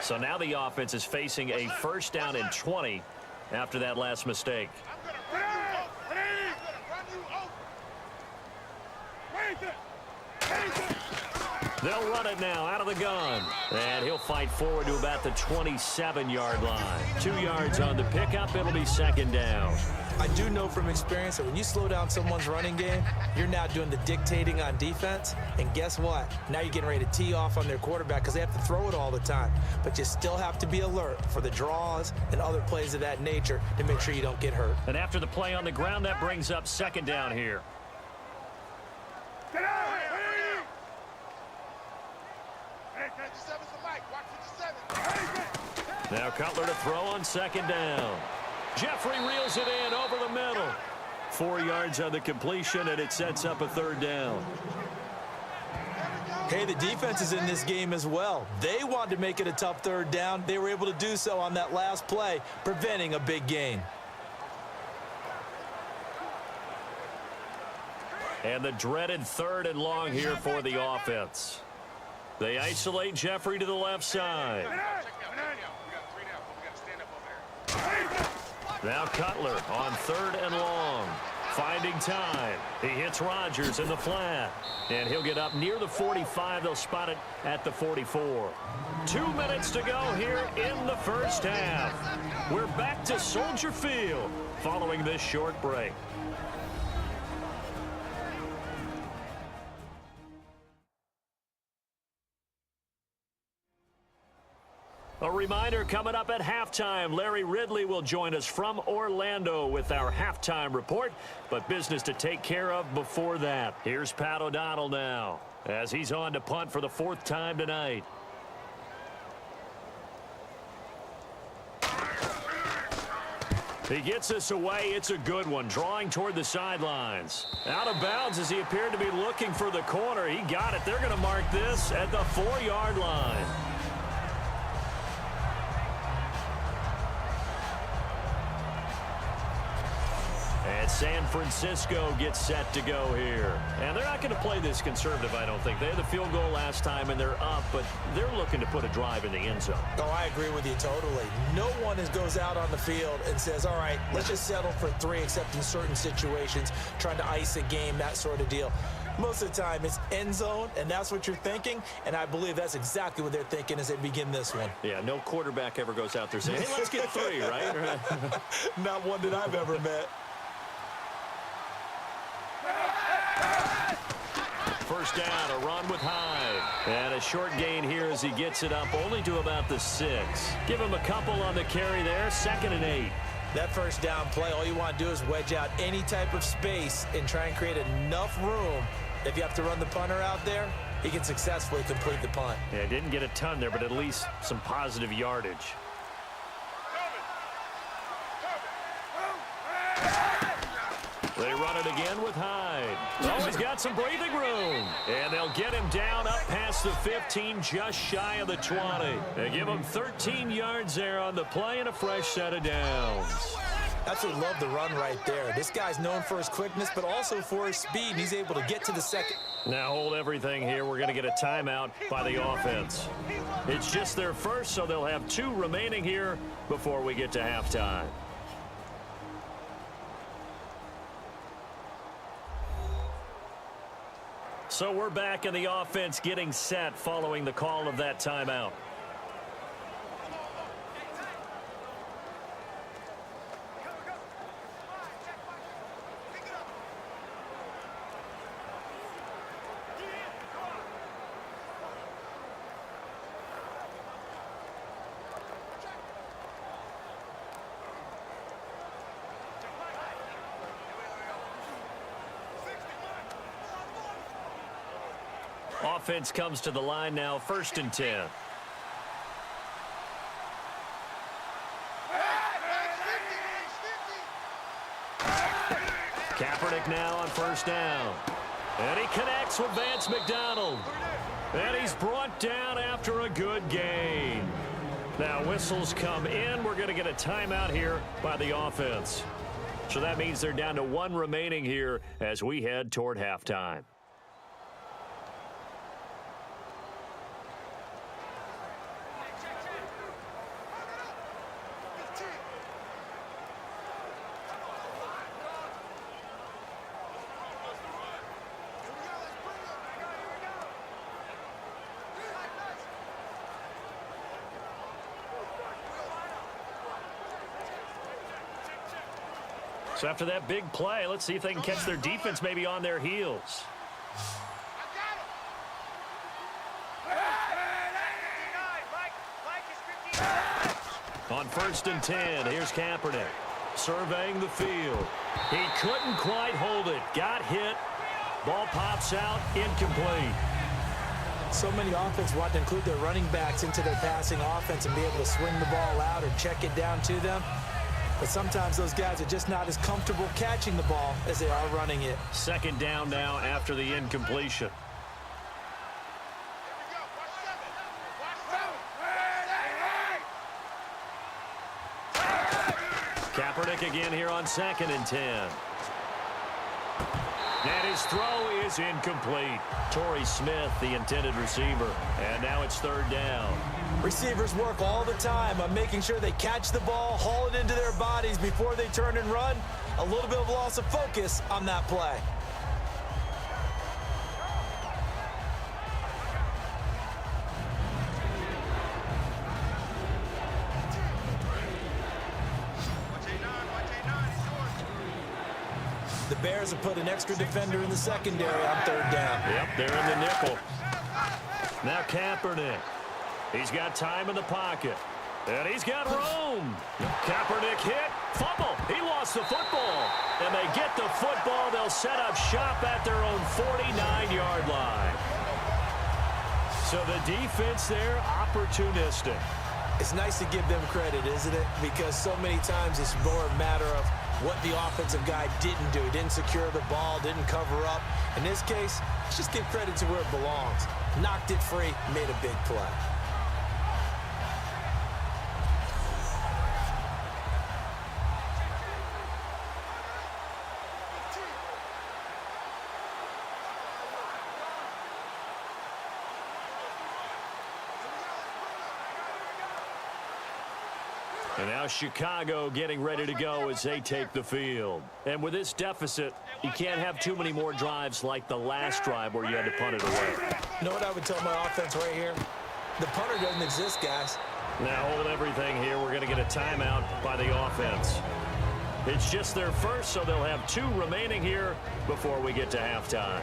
So now the offense is facing a 1st down and 20 after that last mistake. They'll run it now out of the gun. And he'll fight forward to about the 27-yard line. 2 yards on the pickup. It'll be 2nd down. I do know from experience that when you slow down someone's running game, you're now doing the dictating on defense. And guess what? Now you're getting ready to tee off on their quarterback because they have to throw it all the time. But you still have to be alert for the draws and other plays of that nature to make sure you don't get hurt. And after the play on the ground, that brings up 2nd down here. Now Cutler to throw on 2nd down. Jeffrey reels it in over the middle. 4 yards on the completion, and it sets up a 3rd down. Hey, the defense is in this game as well. They wanted to make it a tough 3rd down. They were able to do so on that last play, preventing a big gain. And the dreaded 3rd and long here for the offense. They isolate Jeffrey to the left side. Now Cutler on 3rd and long. Finding time. He hits Rodgers in the flat. And he'll get up near the 45. They'll spot it at the 44. 2 minutes to go here in the 1st half. We're back to Soldier Field following this short break. A reminder coming up at halftime, Larry Ridley will join us from Orlando with our halftime report, but business to take care of before that. Here's Pat O'Donnell now as he's on to punt for the 4th time tonight. He gets this away. It's a good one, drawing toward the sidelines. Out of bounds as he appeared to be looking for the corner. He got it. They're going to mark this at the 4-yard line. And San Francisco gets set to go here. And they're not going to play this conservative, I don't think. They had the field goal last time, and they're up, but they're looking to put a drive in the end zone. Oh, I agree with you totally. No one goes out on the field and says, all right, let's just settle for 3, except in certain situations, trying to ice a game, that sort of deal. Most of the time, it's end zone, and that's what you're thinking, and I believe that's exactly what they're thinking as they begin this one. Yeah, no quarterback ever goes out there saying, hey, let's get 3, right? Not one that I've ever met. First down, a run with Hyde. And a short gain here as he gets it up only to about the 6. Give him a couple on the carry there, 2nd and 8. That first down play, all you want to do is wedge out any type of space and try and create enough room. If you have to run the punter out there, he can successfully complete the punt. Yeah, didn't get a ton there, but at least some positive yardage. They run it again with Hyde. Oh, he's got some breathing room. And they'll get him down up past the 15, just shy of the 20. They give him 13 yards there on the play and a fresh set of downs. Absolutely love the run right there. This guy's known for his quickness, but also for his speed. And he's able to get to the second. Now hold everything here. We're going to get a timeout by the offense. It's just their first, so they'll have 2 remaining here before we get to halftime. So we're back in the offense getting set following the call of that timeout. Offense comes to the line now, 1st and 10. Kaepernick now on 1st down. And he connects with Vance McDonald. And he's brought down after a good gain. Now whistles come in. We're going to get a timeout here by the offense. So that means they're down to 1 remaining here as we head toward halftime. So after that big play, let's see if they can catch their defense maybe on their heels. On 1st and 10, here's Kaepernick surveying the field. He couldn't quite hold it. Got hit. Ball pops out, incomplete. So many offenses want to include their running backs into their passing offense and be able to swing the ball out or check it down to them. But sometimes those guys are just not as comfortable catching the ball as they are running it. 2nd down now after the incompletion. Kaepernick again here on 2nd and 10. And his throw is incomplete. Torrey Smith, the intended receiver. And now it's 3rd down. Receivers work all the time on making sure they catch the ball, haul it into their bodies before they turn and run. A little bit of loss of focus on that play. The Bears have put an extra defender in the secondary on 3rd down. Yep, they're in the nickel. Now Kaepernick. He's got time in the pocket. And he's got room. Kaepernick hit. Fumble. He lost the football. And they get the football. They'll set up shop at their own 49-yard line. So the defense there, opportunistic. It's nice to give them credit, isn't it? Because so many times it's more a matter of what the offensive guy didn't do. Didn't secure the ball, didn't cover up. In this case, let's just give credit to where it belongs. Knocked it free, made a big play. And now Chicago getting ready to go as they take the field. And with this deficit, you can't have too many more drives like the last drive where you had to punt it away. You know what I would tell my offense right here? The punter doesn't exist, guys. Now hold everything here. We're going to get a timeout by the offense. It's just their first, so they'll have 2 remaining here before we get to halftime.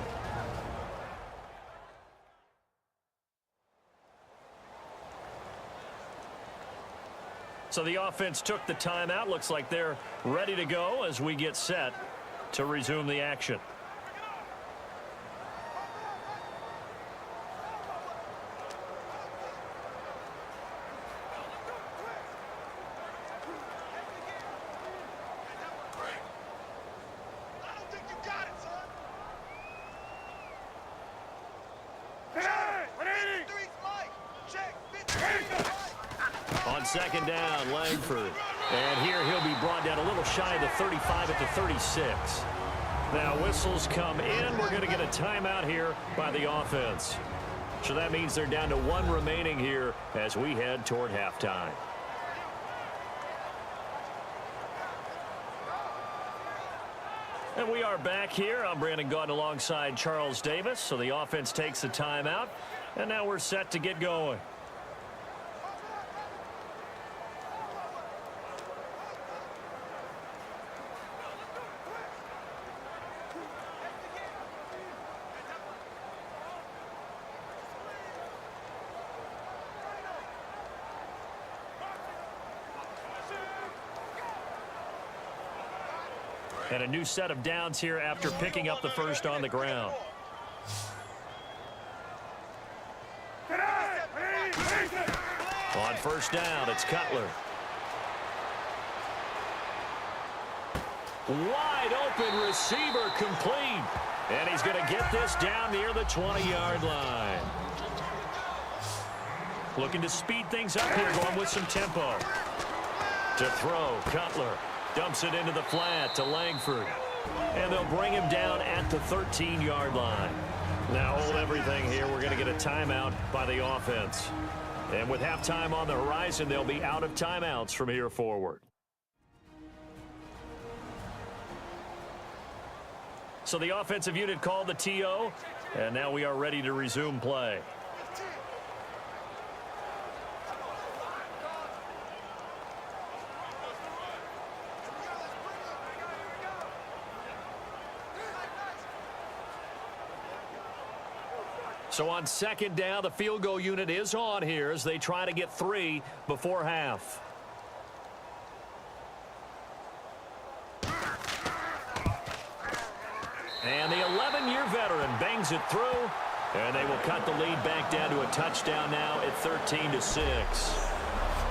So the offense took the timeout. Looks like they're ready to go as we get set to resume the action. I don't think you got it, son. Three's Mike. Check. 15. On second down, Langford. And here he'll be brought down a little shy of the 35 at the 36. Now whistles come in. We're going to get a timeout here by the offense. So that means they're down to 1 remaining here as we head toward halftime. And we are back here. I'm Brandon Gaudin alongside Charles Davis. So the offense takes the timeout. And now we're set to get going. And a new set of downs here after picking up the first on the ground. On first down, it's Cutler. Wide open receiver complete. And he's going to get this down near the 20-yard line. Looking to speed things up here, going with some tempo. To throw, Cutler. Dumps it into the flat to Langford. And they'll bring him down at the 13-yard line. Now hold everything here. We're going to get a timeout by the offense. And with halftime on the horizon, they'll be out of timeouts from here forward. So the offensive unit called the TO. And now we are ready to resume play. So on second down, the field goal unit is on here as they try to get 3 before half. And the 11-year veteran bangs it through, and they will cut the lead back down to a touchdown now at 13-6.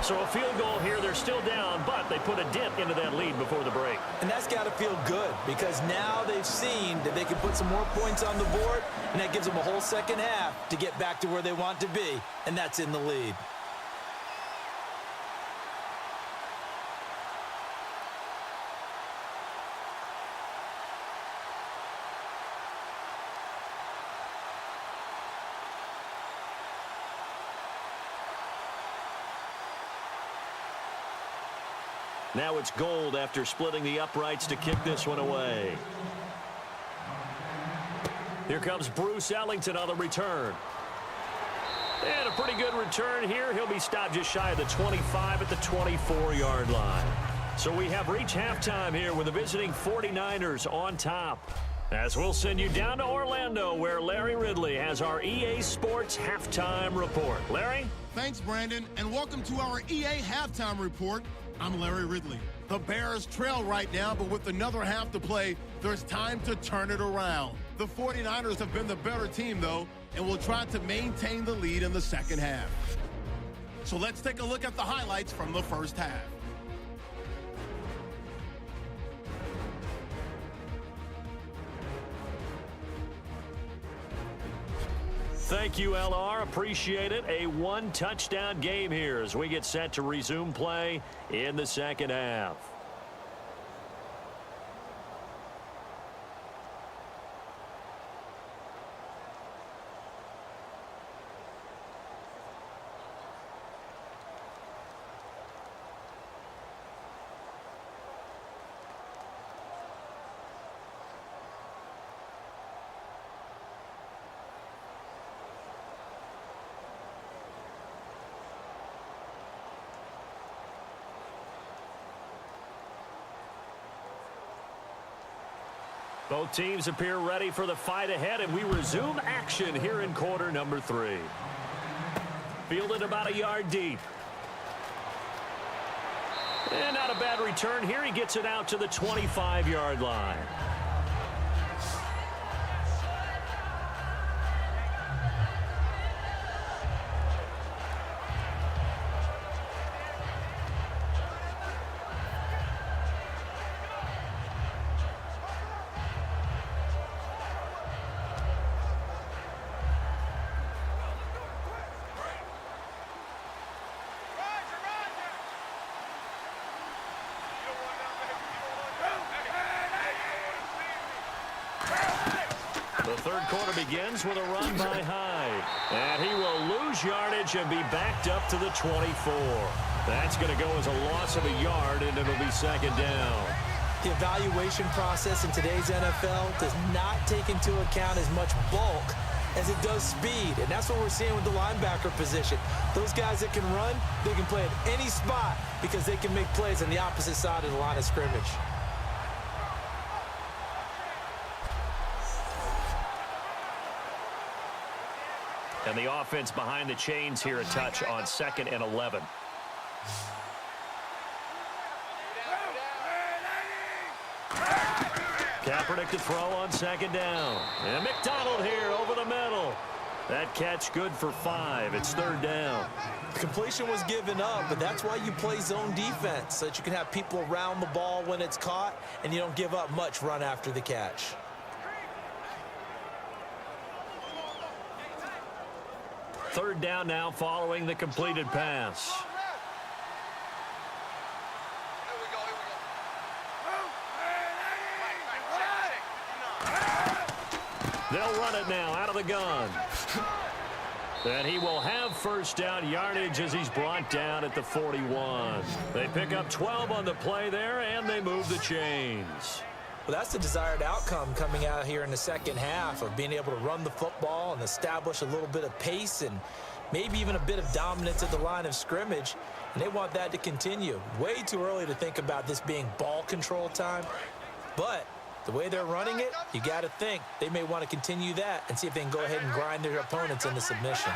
So a field goal here, they're still down, but they put a dent into that lead before the break. And that's got to feel good because now they've seen that they can put some more points on the board, and that gives them a whole second half to get back to where they want to be, and that's in the lead. Now it's Gold after splitting the uprights to kick this one away. Here comes Bruce Ellington on the return. And a pretty good return here. He'll be stopped just shy of the 25 at the 24-yard line. So we have reached halftime here with the visiting 49ers on top. As we'll send you down to Orlando, where Larry Ridley has our EA Sports Halftime Report. Larry? Thanks, Brandon, and welcome to our EA Halftime Report. I'm Larry Ridley. The Bears trail right now, but with another half to play, there's time to turn it around. The 49ers have been the better team, though, and will try to maintain the lead in the second half. So let's take a look at the highlights from the first half. Thank you, LR. Appreciate it. A one-touchdown game here as we get set to resume play in the second half. Both teams appear ready for the fight ahead, and we resume action here in quarter number 3. Fielded about a yard deep. And not a bad return here. He gets it out to the 25-yard line. The third quarter begins with a run by Hyde. And he will lose yardage and be backed up to the 24. That's going to go as a loss of a yard, and it'll be second down. The evaluation process in today's NFL does not take into account as much bulk as it does speed. And that's what we're seeing with the linebacker position. Those guys that can run, they can play at any spot because they can make plays on the opposite side of the line of scrimmage. And the offense behind the chains here a touch on 2nd and 11. Kaepernick to throw on 2nd down. And McDonald here over the middle. That catch good for 5. It's 3rd down. Completion was given up, but that's why you play zone defense, so that you can have people around the ball when it's caught, and you don't give up much run after the catch. Third down now following the completed pass. They'll run it now out of the gun. And he will have first down yardage as he's brought down at the 41. They pick up 12 on the play there, and they move the chains. Well, that's the desired outcome coming out here in the second half of being able to run the football and establish a little bit of pace and maybe even a bit of dominance at the line of scrimmage. And they want that to continue. Way too early to think about this being ball control time. But the way they're running it, you got to think they may want to continue that and see if they can go ahead and grind their opponents into submission.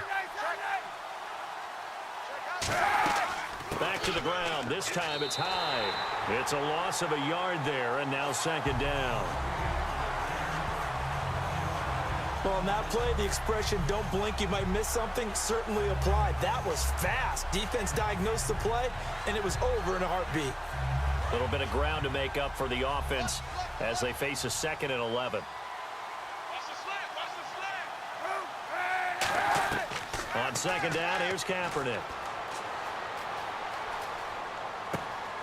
Back to the ground. This time it's Hyde. It's a loss of a yard there, and now 2nd down. Well, on that play, the expression, don't blink, you might miss something, certainly applied. That was fast. Defense diagnosed the play, and it was over in a heartbeat. A little bit of ground to make up for the offense as they face a 2nd and 11. On 2nd down, here's Kaepernick.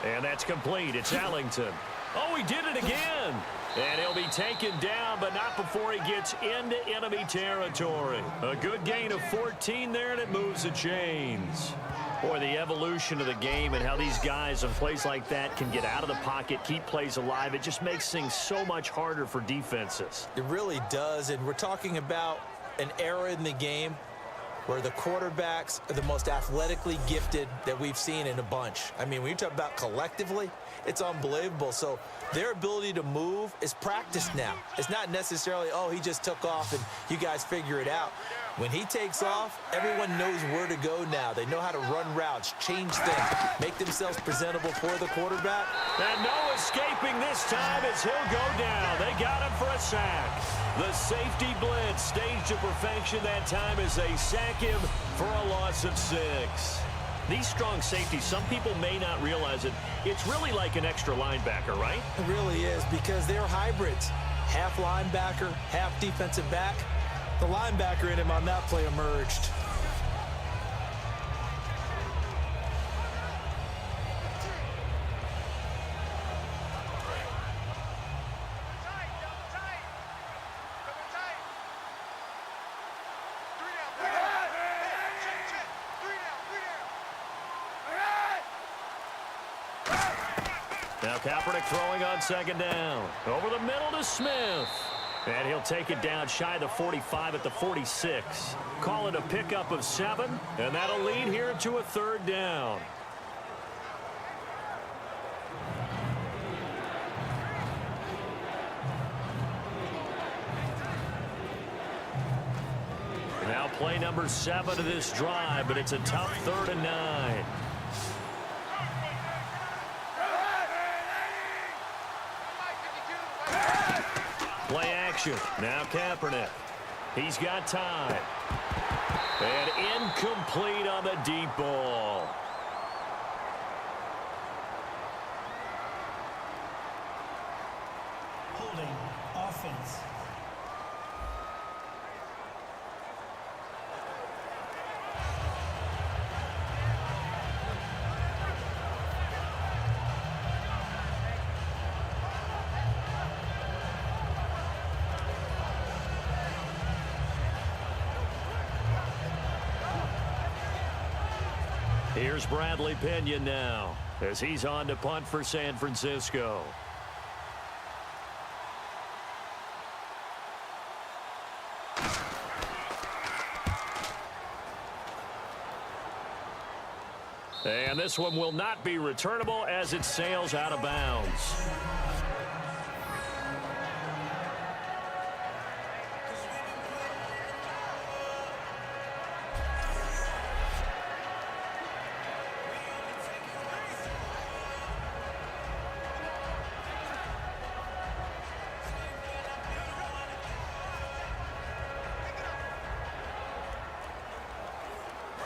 And that's complete. It's Ellington. Oh, he did it again. And he'll be taken down, but not before he gets into enemy territory. A good gain of 14 there, and it moves the chains. Boy, the evolution of the game and how these guys on plays like that can get out of the pocket, keep plays alive, it just makes things so much harder for defenses. It really does, and we're talking about an era in the game where the quarterbacks are the most athletically gifted that we've seen in a bunch. I mean, when you talk about collectively, it's unbelievable. So their ability to move is practiced now. It's not necessarily, oh, he just took off and you guys figure it out. When he takes off, everyone knows where to go now. They know how to run routes, change things, make themselves presentable for the quarterback. And no escaping this time as he'll go down. They got him for a sack. The safety blitz staged to perfection that time as they sack him for a loss of 6. These strong safeties, some people may not realize it. It's really like an extra linebacker, right? It really is, because they're hybrids. Half linebacker, half defensive back. The linebacker in him on that play emerged. Now Kaepernick throwing on second down. Over the middle to Smith. And he'll take it down shy of the 45 at the 46. Call it a pickup of 7, and that'll lead here to a 3rd down. Now play number 7 of this drive, but it's a tough 3rd and 9. Play action. Now Kaepernick. He's got time. And incomplete on the deep ball. Holding offense. Here's Bradley Pinion now as he's on to punt for San Francisco. And this one will not be returnable as it sails out of bounds.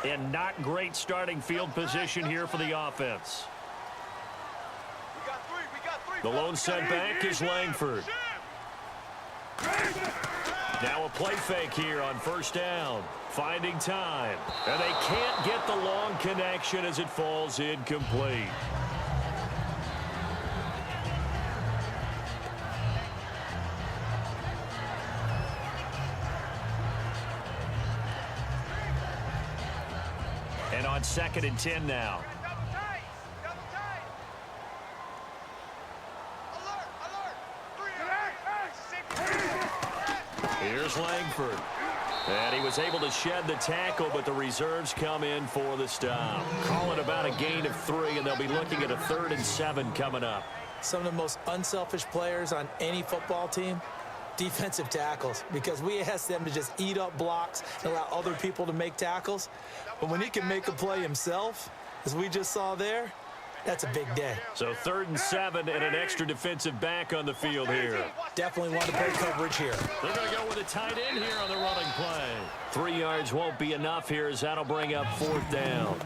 And not great starting field position here for the offense. The lone setback is Langford. Now a play fake here on 1st down. Finding time. And they can't get the long connection as it falls incomplete. And on 2nd and 10 now. Here's Langford. And he was able to shed the tackle, but the reserves come in for the stop. Call it about a gain of 3, and they'll be looking at a 3rd and 7 coming up. Some of the most unselfish players on any football team, defensive tackles, because we ask them to just eat up blocks and allow other people to make tackles. But when he can make a play himself, as we just saw there, that's a big day. So 3rd and 7 and an extra defensive back on the field here. Definitely want to play coverage here. They're going to go with a tight end here on the running play. 3 yards won't be enough here as that'll bring up 4th down.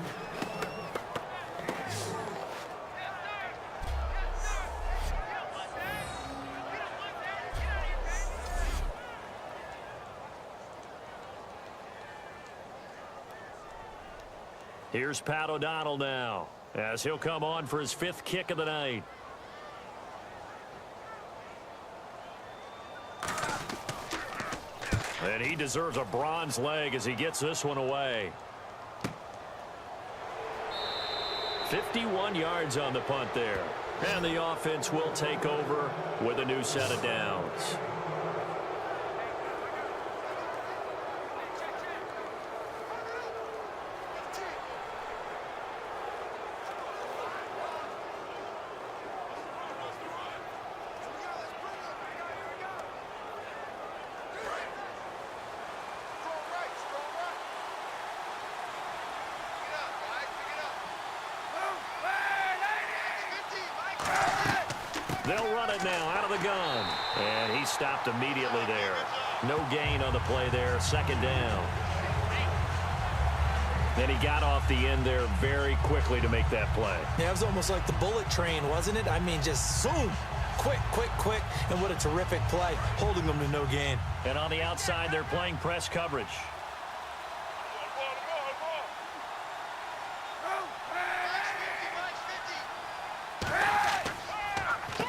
Here's Pat O'Donnell now as he'll come on for his 5th kick of the night. And he deserves a bronze leg as he gets this one away. 51 yards on the punt there. And the offense will take over with a new set of downs. They'll run it now out of the gun. And he stopped immediately there. No gain on the play there. Second down. And he got off the end there very quickly to make that play. Yeah, it was almost like the bullet train, wasn't it? I mean, just zoom. Quick, quick, quick. And what a terrific play, holding them to no gain. And on the outside, they're playing press coverage.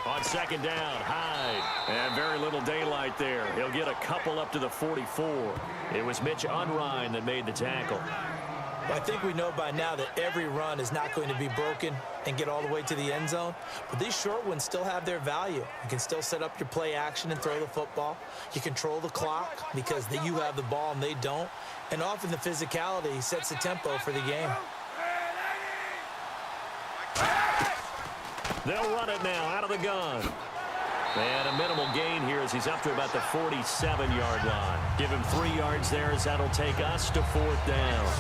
On second down, Hyde. And very little daylight there. He'll get a couple up to the 44. It was Mitch Unrein that made the tackle. I think we know by now that every run is not going to be broken and get all the way to the end zone. But these short ones still have their value. You can still set up your play action and throw the football. You control the clock because you have the ball and they don't. And often the physicality sets the tempo for the game. They'll run it now out of the gun. And a minimal gain here as he's up to about the 47-yard line. Give him 3 yards there as that'll take us to 4th down.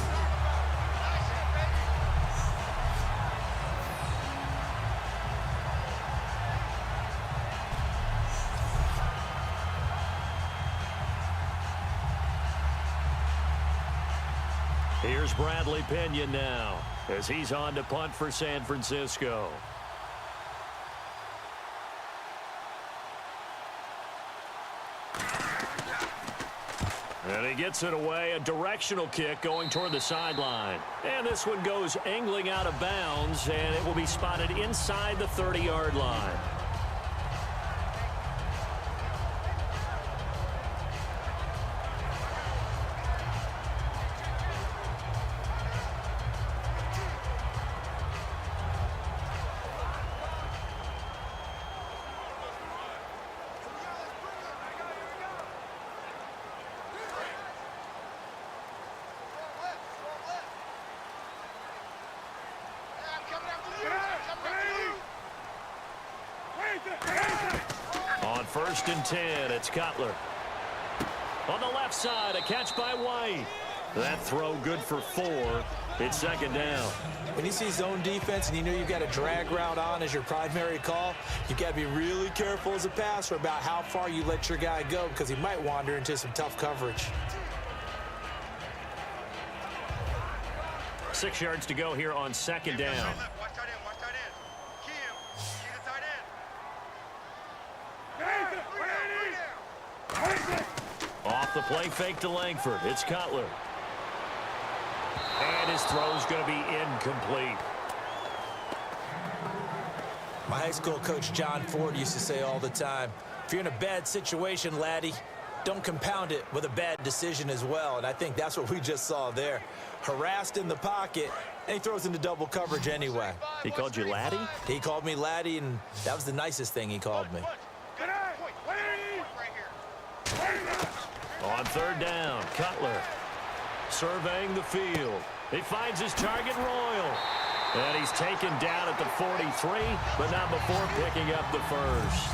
Here's Bradley Pinion now as he's on to punt for San Francisco. And he gets it away, a directional kick going toward the sideline. And this one goes angling out of bounds, and it will be spotted inside the 30-yard line. On 1st and 10, it's Cutler. On the left side, a catch by White. That throw good for 4. It's second down. When you see zone defense and you know you've got a drag route on as your primary call, you've got to be really careful as a passer about how far you let your guy go because he might wander into some tough coverage. 6 yards to go here on second down. Off the play fake to Langford. It's Cutler. And his throw's going to be incomplete. My high school coach John Ford used to say all the time, if you're in a bad situation, laddie, don't compound it with a bad decision as well. And I think that's what we just saw there. Harassed in the pocket, and he throws into double coverage anyway. He called you laddie? He called me laddie, and that was the nicest thing he called me. On 3rd down, Cutler surveying the field. He finds his target, Royal. And he's taken down at the 43, but not before picking up the first.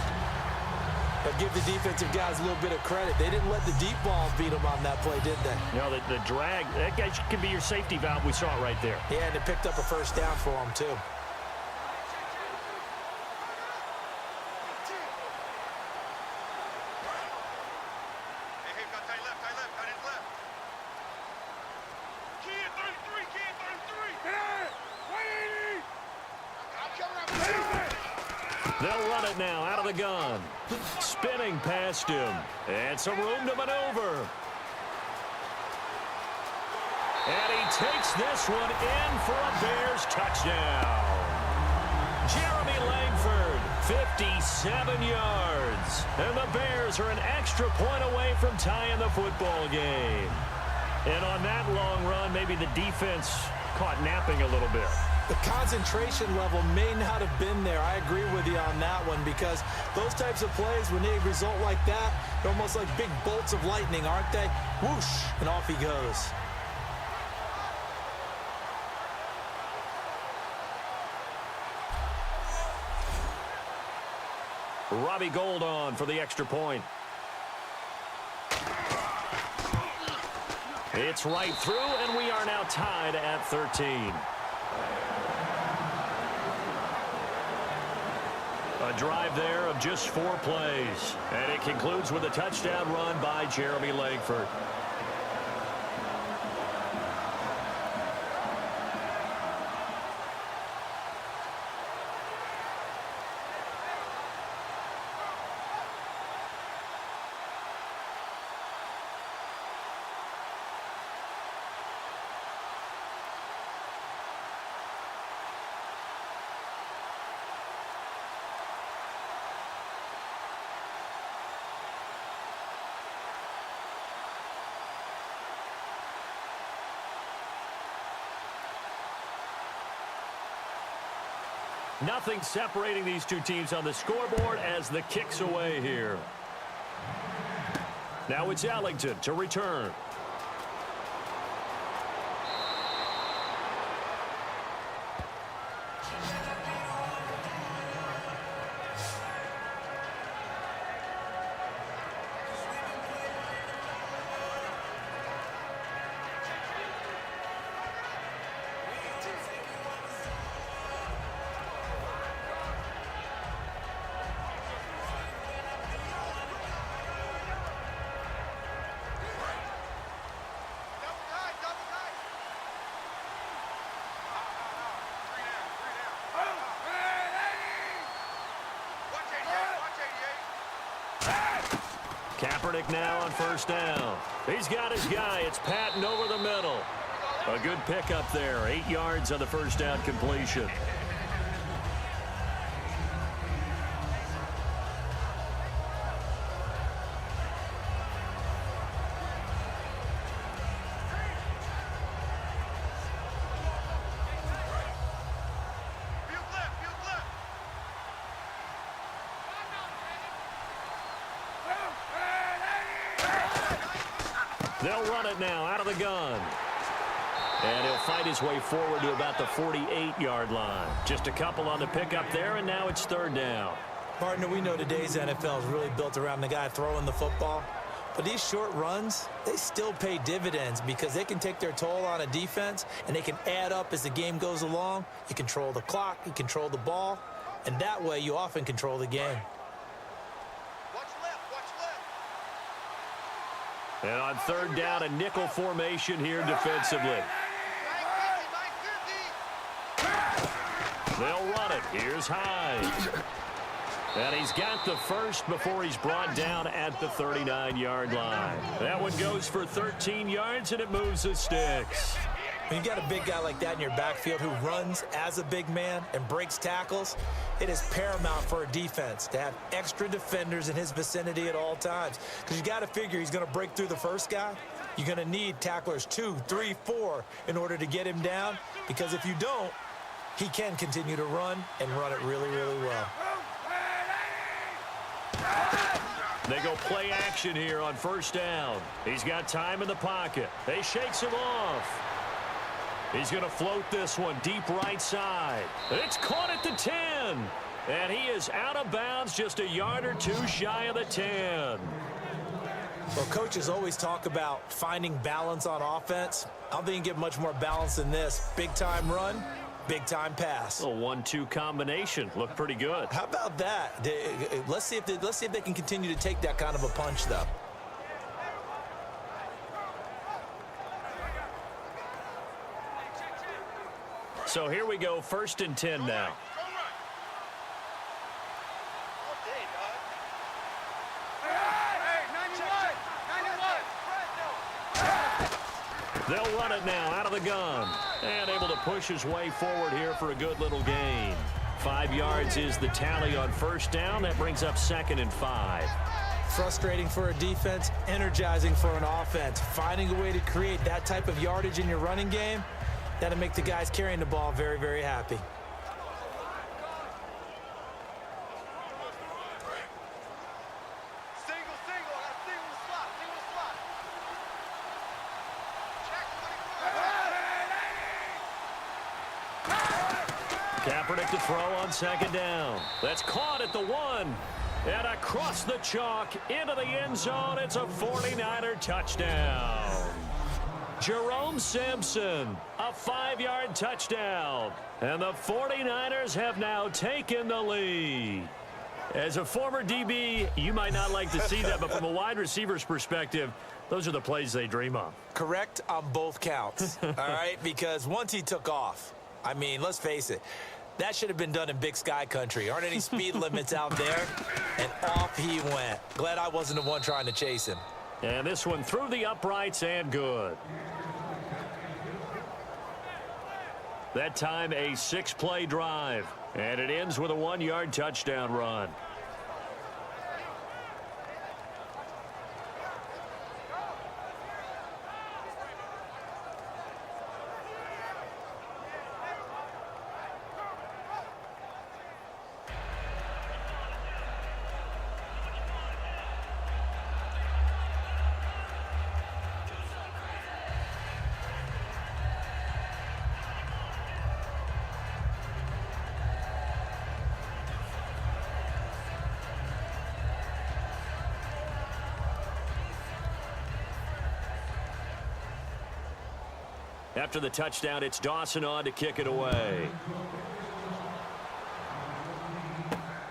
But give the defensive guys a little bit of credit. They didn't let the deep ball beat them on that play, did they? No, the drag, that guy can be your safety valve. We saw it right there. Yeah, and it picked up a first down for him, too. They'll run it now out of the gun. Spinning past him. And some room to maneuver. And he takes this one in for a Bears touchdown. Jeremy Langford, 57 yards. And the Bears are an extra point away from tying the football game. And on that long run, maybe the defense caught napping a little bit. The concentration level may not have been there. I agree with you on that one because those types of plays, when they result like that, they're almost like big bolts of lightning, aren't they? Whoosh, and off he goes. Robbie Gould on for the extra point. It's right through, and we are now tied at 13. A drive there of just 4 plays. And it concludes with a touchdown run by Jeremy Langford. Nothing separating these two teams on the scoreboard as the kick's away here. Now it's Ellington to return. Kaepernick now on first down. He's got his guy. It's Patton over the middle. A good pickup there. 8 yards on the first down completion. They'll run it now out of the gun. And he'll fight his way forward to about the 48-yard line. Just a couple on the pickup there, and now it's third down. Partner, we know today's NFL is really built around the guy throwing the football. But these short runs, they still pay dividends because they can take their toll on a defense, and they can add up as the game goes along. You control the clock, you control the ball, and that way you often control the game. And on third down, a nickel formation here defensively. They'll run it. Here's Hyde. And he's got the first before he's brought down at the 39-yard line. That one goes for 13 yards, and it moves the sticks. When you got a big guy like that in your backfield who runs as a big man and breaks tackles, it is paramount for a defense to have extra defenders in his vicinity at all times. Because you got to figure he's going to break through the first guy. You're going to need tacklers 2, 3, 4 in order to get him down. Because if you don't, he can continue to run and run it really, really well. They go play action here on first down. He's got time in the pocket. They shakes him off. He's going to float this one deep right side. It's caught at the 10. And he is out of bounds just a yard or two shy of the 10. Well, coaches always talk about finding balance on offense. I don't think you can get much more balance than this. Big-time run, big-time pass. A 1-2 combination. Looked pretty good. How about that? Let's see if they can continue to take that kind of a punch, though. So here we go, 1st and 10 now. They'll run it now out of the gun. And able to push his way forward here for a good little gain. 5 yards is the tally on first down. That brings up 2nd and 5. Frustrating for a defense, energizing for an offense. Finding a way to create that type of yardage in your running game, that'll make the guys carrying the ball very, very happy. Kaepernick to throw on 2nd down. That's caught at the 1. And across the chalk into the end zone. It's a 49er touchdown. Jerome Simpson, a 5-yard touchdown. And the 49ers have now taken the lead. As a former DB, you might not like to see that, but from a wide receiver's perspective, those are the plays they dream of. Correct on both counts, all right? Because once he took off, I mean, let's face it, that should have been done in Big Sky country. Aren't any speed limits out there? And off he went. Glad I wasn't the one trying to chase him. And this one through the uprights and good. That time a 6-play drive. And it ends with a 1-yard touchdown run. After the touchdown, it's Dawson on to kick it away.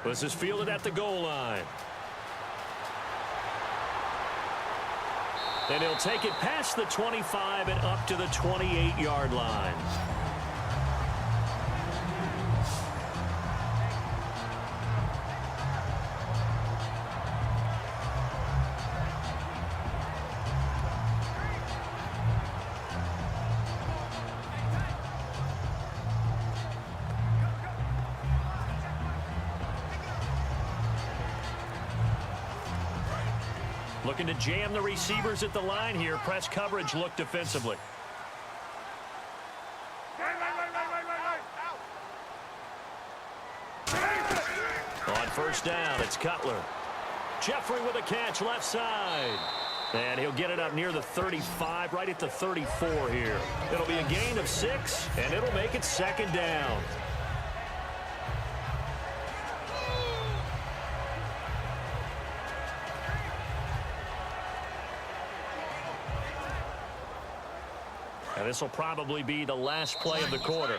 This is fielded at the goal line. And he'll take it past the 25 and up to the 28-yard line. Looking to jam the receivers at the line here. Press coverage look defensively. On first down, it's Cutler. Jeffrey with a catch left side. And he'll get it up near the 35, right at the 34 here. It'll be a gain of 6, and it'll make it second down. And this will probably be the last play of the quarter.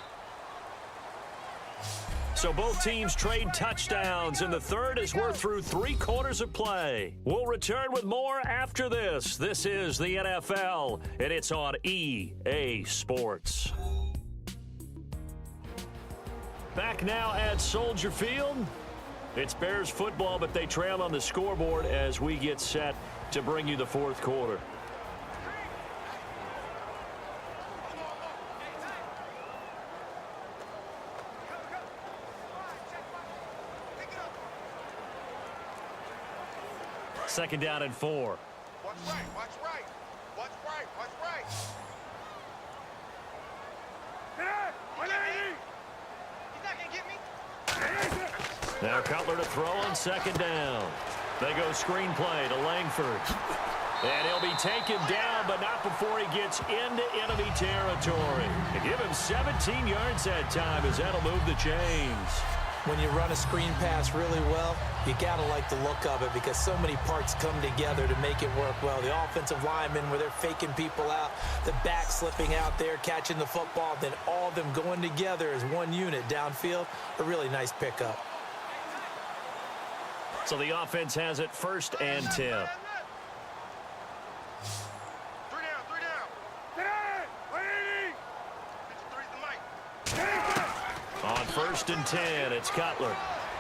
So both teams trade touchdowns in the third as we're through 3 quarters of play. We'll return with more after this. This is the NFL, and it's on EA Sports. Back now at Soldier Field. It's Bears football, but they trail on the scoreboard as we get set to bring you the fourth quarter. Second down and 4. Watch right, watch right. Watch right, watch right. He's not going to get me. Now Cutler to throw on second down. They go screen play to Langford. And he'll be taken down, but not before he gets into enemy territory. They give him 17 yards that time as that'll move the chains. When you run a screen pass really well, you got to like the look of it because so many parts come together to make it work well. The offensive linemen, where they're faking people out, the back slipping out there, catching the football, then all of them going together as one unit downfield. A really nice pickup. So the offense has it 1st and 10. 3 down, 3 down. 53's the mic. On 1st and 10, it's Cutler.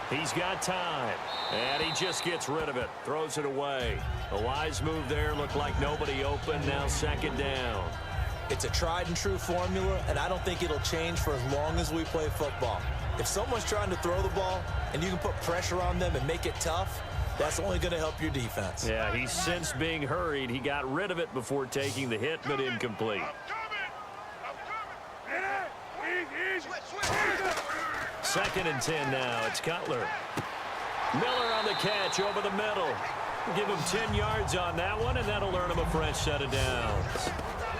He's got time, and he just gets rid of it, throws it away. A wise move there, looked like nobody open, now second down. It's a tried and true formula, and I don't think it'll change for as long as we play football. If someone's trying to throw the ball and you can put pressure on them and make it tough, that's only going to help your defense. Yeah, he's since being hurried. He got rid of it before taking the hit, but incomplete. Second and 10 now. It's Cutler. Miller on the catch over the middle. Give him 10 yards on that one, and that'll earn him a fresh set of downs.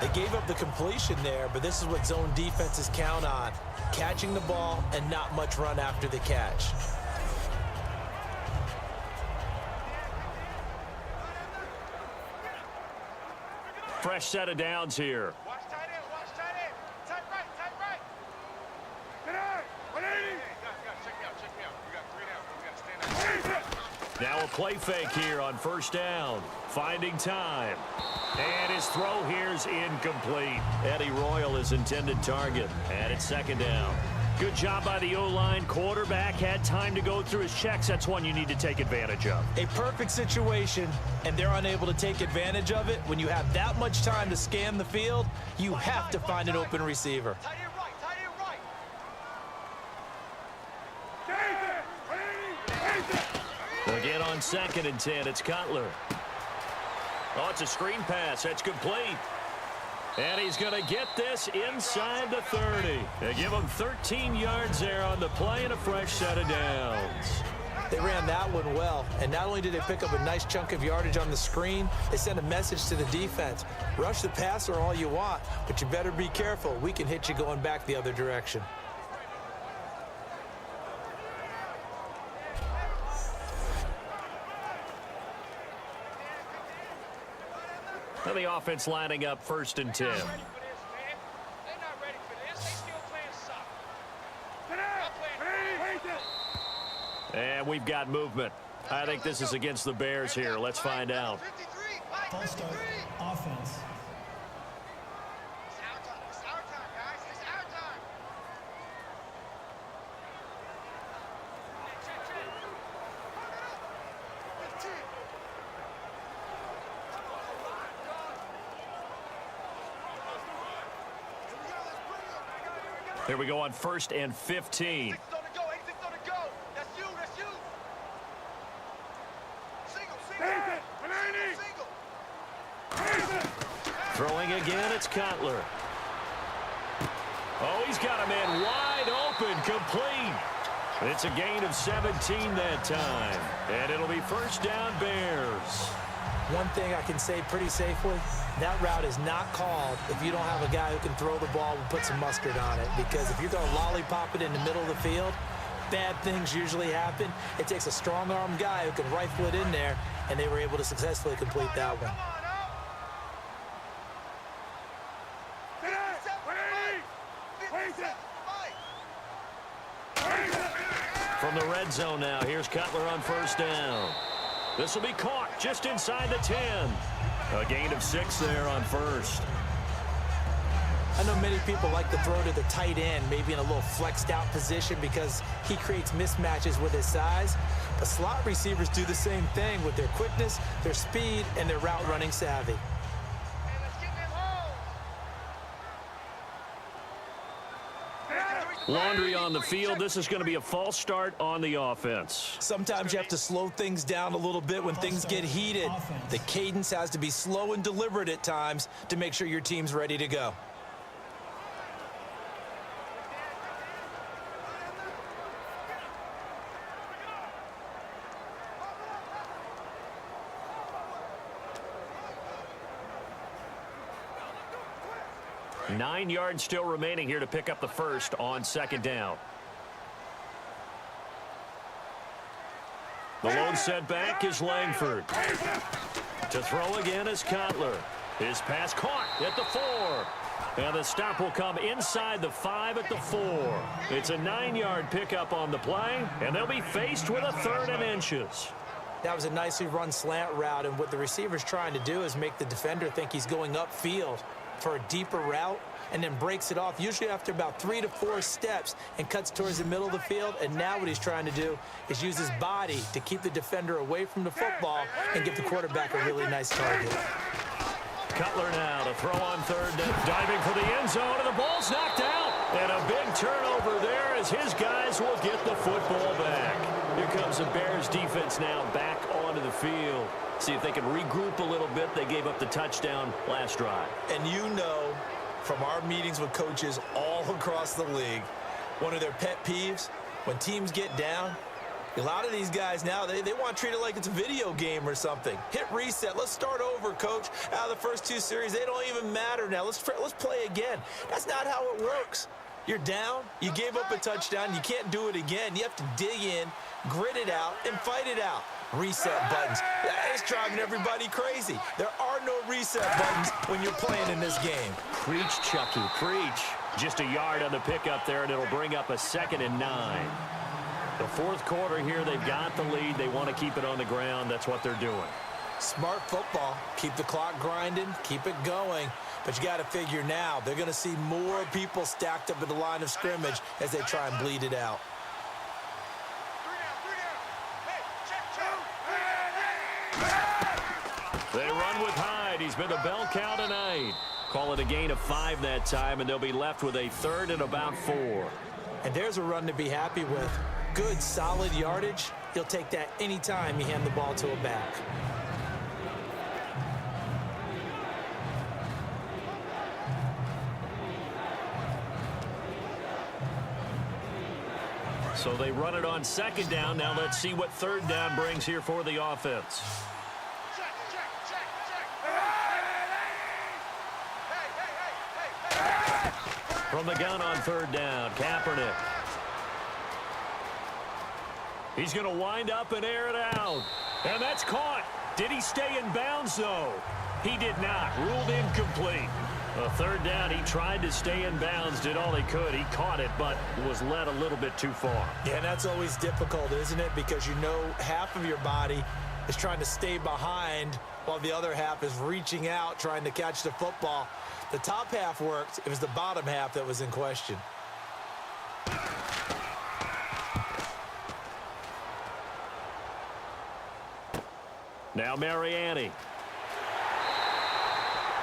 They gave up the completion there, but this is what zone defenses count on. Catching the ball and not much run after the catch. Fresh set of downs here. Watch tight end, watch tight end. Tight right, tight right. 180. Check me out, check me out. You got 3 down. You got to stand Now a play fake here on first down. Finding time. And his throw here's incomplete. Eddie Royal is intended target. And it's second down. Good job by the O-line. Quarterback had time to go through his checks. That's one you need to take advantage of. A perfect situation, and they're unable to take advantage of it. When you have that much time to scan the field, you have to find an open receiver. Tight end right, tight end right. Again on 2nd and 10, it's Cutler. Oh, it's a screen pass. That's complete. And he's going to get this inside the 30. They give him 13 yards there on the play and a fresh set of downs. They ran that one well, and not only did they pick up a nice chunk of yardage on the screen, they sent a message to the defense. Rush the passer all you want, but you better be careful. We can hit you going back the other direction. And the offense lining up 1st and 10. They're not ready for this, man. They're not ready for this. They still playing soccer. And we've got movement. I think this is against the Bears here. Let's find out. 53, False start. 53. Offense. It's our time. It's our time, guys. It's our time. Check, check. 15. Here we go on 1st and 15. 86 on the go. 86 on the go. That's you. That's you. Single. Throwing again, it's Cutler. Oh, he's got a man wide open, complete. It's a gain of 17 that time. And it'll be first down Bears. One thing I can say pretty safely, that route is not called if you don't have a guy who can throw the ball and put some mustard on it. Because if you're going to lollipop it in the middle of the field, bad things usually happen. It takes a strong-arm guy who can rifle it in there, and they were able to successfully complete that one. From the red zone now, here's Cutler on first down. This will be caught just inside the 10. A gain of 6 there on first. I know many people like to throw to the tight end, maybe in a little flexed out position because he creates mismatches with his size. But slot receivers do the same thing with their quickness, their speed, and their route running savvy. Laundry on the field. This is going to be a false start on the offense. Sometimes you have to slow things down a little bit when things get heated. The cadence has to be slow and deliberate at times to make sure your team's ready to go. Nine yards still remaining here to pick up the first on second down. The lone setback is Langford. To throw again is Cutler. His pass caught at the 4. And the stop will come inside the 5 at the 4. It's a 9-yard pickup on the play, and they'll be faced with a 3rd and inches. That was a nicely run slant route, and what the receiver's trying to do is make the defender think he's going upfield for a deeper route, and then breaks it off, usually after about 3 to 4 steps, and cuts towards the middle of the field. And now what he's trying to do is use his body to keep the defender away from the football and give the quarterback a really nice target. Cutler now to throw on 3rd down. Diving for the end zone, and the ball's knocked out. And a big turnover there as his guys will get the football back. Here comes the Bears defense now back onto the field. See if they can regroup a little bit. They gave up the touchdown last drive. And you know, from our meetings with coaches all across the league, one of their pet peeves, when teams get down, a lot of these guys now, they want to treat it like it's a video game or something. Hit reset. Let's start over, coach. Out of the first 2 series, they don't even matter now. Let's play again. That's not how it works. You're down. You gave up a touchdown. You can't do it again. You have to dig in, grit it out, and fight it out. Reset buttons. It's driving everybody crazy. There are no reset buttons when you're playing in this game. Preach, Chucky, preach. Just a yard on the pickup there, and it'll bring up a 2nd and 9. The fourth quarter here, they've got the lead. They want to keep it on the ground. That's what they're doing. Smart football. Keep the clock grinding. Keep it going. But you got to figure now, they're going to see more people stacked up at the line of scrimmage as they try and bleed it out. They run with Hyde. He's been a bell cow tonight. Call it a gain of 5 that time, and they'll be left with a third and about 4. And there's a run to be happy with. Good, solid yardage. He'll take that anytime you hand the ball to a back. So they run it on second down. Now let's see what third down brings here for the offense. From the gun on third down, Kaepernick. He's going to wind up and air it out. And that's caught. Did he stay in bounds, though? He did not. Ruled incomplete. A third down, he tried to stay in bounds, did all he could. He caught it, but was led a little bit too far. Yeah, and that's always difficult, isn't it? Because you know half of your body is trying to stay behind while the other half is reaching out, trying to catch the football. The top half worked. It was the bottom half that was in question. Now Mariani.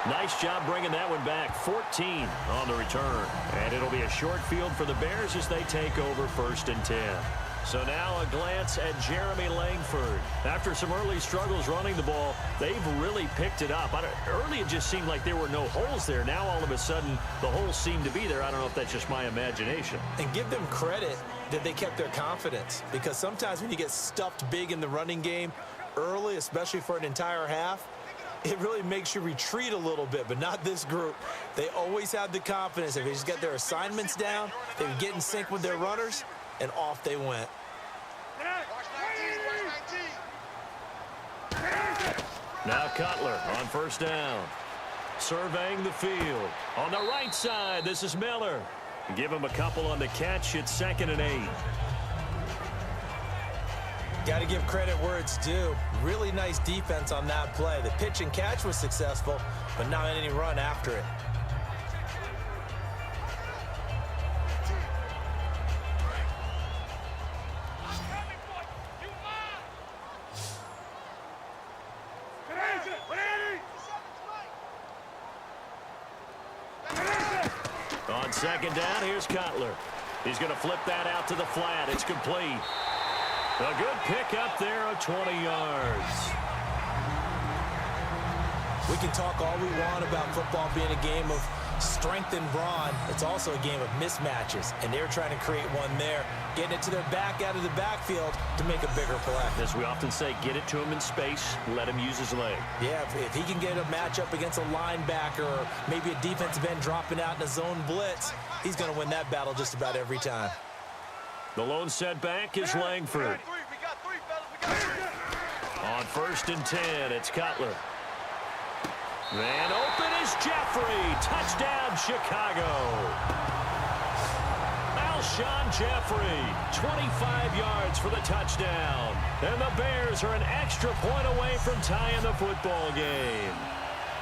Nice job bringing that one back. 14 on the return. And it'll be a short field for the Bears as they take over 1st and 10. So now a glance at Jeremy Langford. After some early struggles running the ball, they've really picked it up. Early it just seemed like there were no holes there. Now all of a sudden the holes seem to be there. I don't know if that's just my imagination. And give them credit that they kept their confidence. Because sometimes when you get stuffed big in the running game early, especially for an entire half, it really makes you retreat a little bit, but not this group. They always have the confidence. If they just get their assignments down, they would get in sync with their runners, and off they went. Now Cutler on 1st down. Surveying the field. On the right side, this is Miller. Give him a couple on the catch. It's 2nd and 8. Got to give credit where it's due. Really nice defense on that play. The pitch and catch was successful, but not any run after it. On 2nd down, here's Cutler. He's going to flip that out to the flat. It's complete. A good pick up there of 20 yards. We can talk all we want about football being a game of strength and brawn. It's also a game of mismatches, and they're trying to create one there, getting it to their back out of the backfield to make a bigger play. As we often say, get it to him in space, let him use his leg. Yeah, if he can get a matchup against a linebacker or maybe a defensive end dropping out in a zone blitz, he's going to win that battle just about every time. The lone setback is Langford. On 1st and 10, it's Cutler. Man open is Jeffrey. Touchdown, Chicago. Alshon Jeffrey, 25 yards for the touchdown. And the Bears are an extra point away from tying the football game.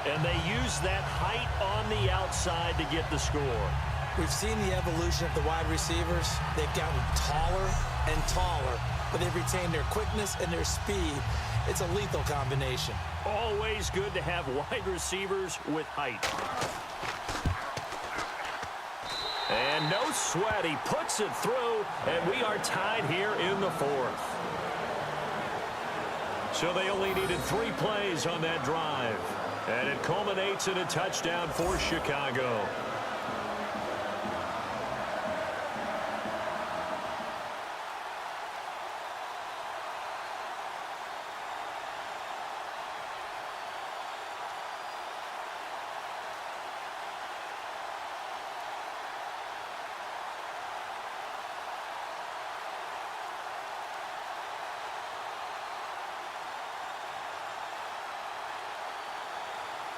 And they use that height on the outside to get the score. We've seen the evolution of the wide receivers. They've gotten taller and taller, but they've retained their quickness and their speed. It's a lethal combination. Always good to have wide receivers with height. And no sweat. He puts it through, and we are tied here in the 4th. So they only needed 3 plays on that drive. And it culminates in a touchdown for Chicago.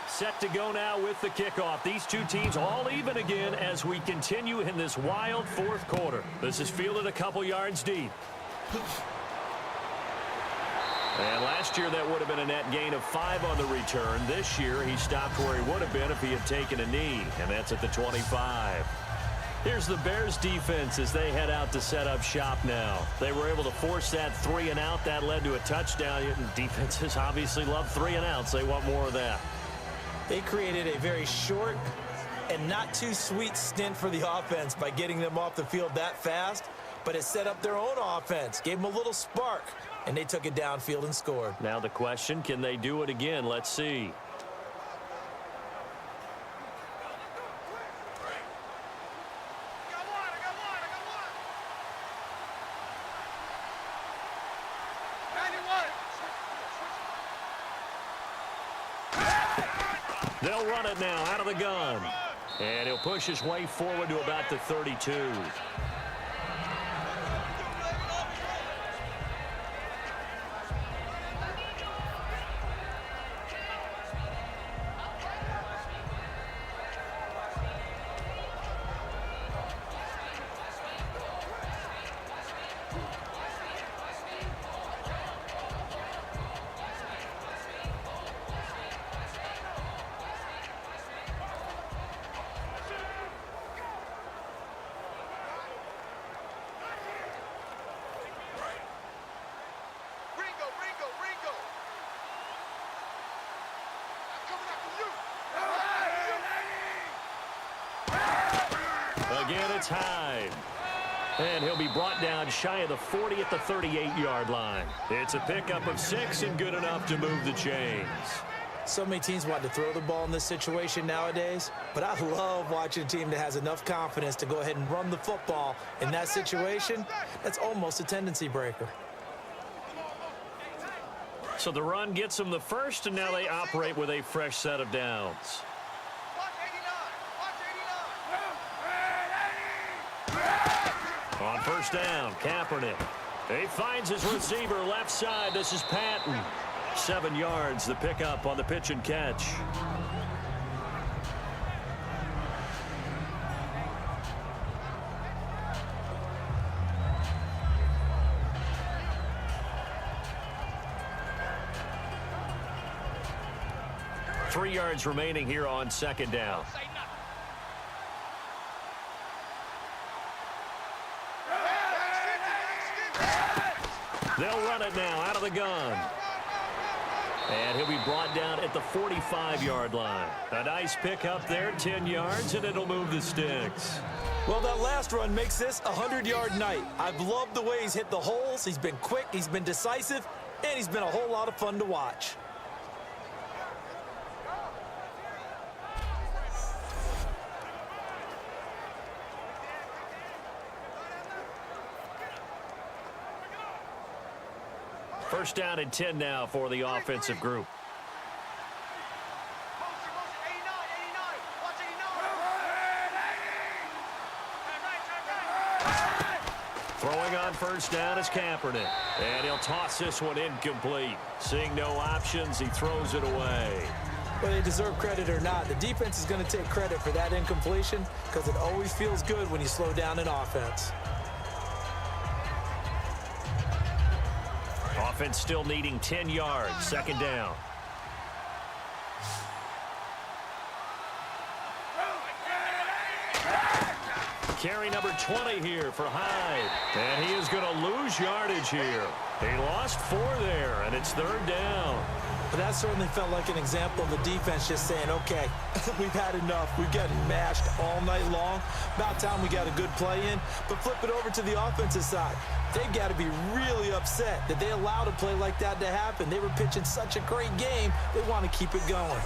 Set to go now with the kickoff. These two teams all even again as we continue in this wild 4th quarter. This is fielded a couple yards deep. And last year, that would have been a net gain of 5 on the return. This year, he stopped where he would have been if he had taken a knee, and that's at the 25. Here's the Bears defense as they head out to set up shop now. They were able to force that 3 and out. That led to a touchdown. Defenses obviously love 3 and outs. They want more of that. They created a very short and not too sweet stint for the offense by getting them off the field that fast, but it set up their own offense, gave them a little spark, and they took it downfield and scored. Now the question, can they do it again? Let's see. They'll run it now out of the gun. And he'll push his way forward to about the 32. Again, it's Hyde. And he'll be brought down shy of the 40 at the 38-yard line. It's a pickup of 6 and good enough to move the chains. So many teams want to throw the ball in this situation nowadays, but I love watching a team that has enough confidence to go ahead and run the football. In that situation, that's almost a tendency breaker. So the run gets them the first, and now they operate with a fresh set of downs. On first down, Kaepernick. He finds his receiver left side. This is Patton. 7 yards, the pickup on the pitch and catch. Three yards remaining here on second down. They'll run it now out of the gun. And he'll be brought down at the 45-yard line. A nice pickup there, 10 yards, and it'll move the sticks. Well, that last run makes this a 100-yard night. I've loved the way he's hit the holes. He's been quick, he's been decisive, and he's been a whole lot of fun to watch. First down and 10 now for the offensive group. Throwing on first down is Kaepernick. And he'll toss this one incomplete. Seeing no options, he throws it away. Whether they deserve credit or not, the defense is going to take credit for that incompletion because it always feels good when you slow down an offense. Offense still needing 10 yards. Second down. Carry number 20 here for Hyde. And he is going to lose yardage here. He lost 4 there, and it's third down. But that certainly felt like an example of the defense just saying, okay, we've had enough. We've gotten mashed all night long. About time we got a good play in. But flip it over to the offensive side. They've got to be really upset that they allowed a play like that to happen. They were pitching such a great game, they want to keep it going.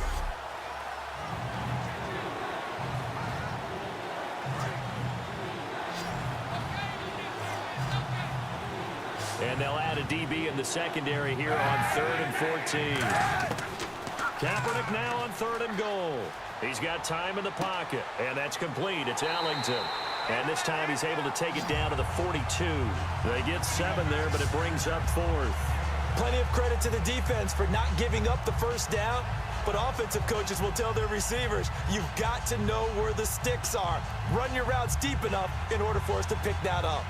And they'll add a DB in the secondary here on 3rd and 14. Kaepernick now on 3rd and goal. He's got time in the pocket, and that's complete. It's Ellington. And this time he's able to take it down to the 42. They get 7 there, but it brings up 4th. Plenty of credit to the defense for not giving up the first down, but offensive coaches will tell their receivers, you've got to know where the sticks are. Run your routes deep enough in order for us to pick that up.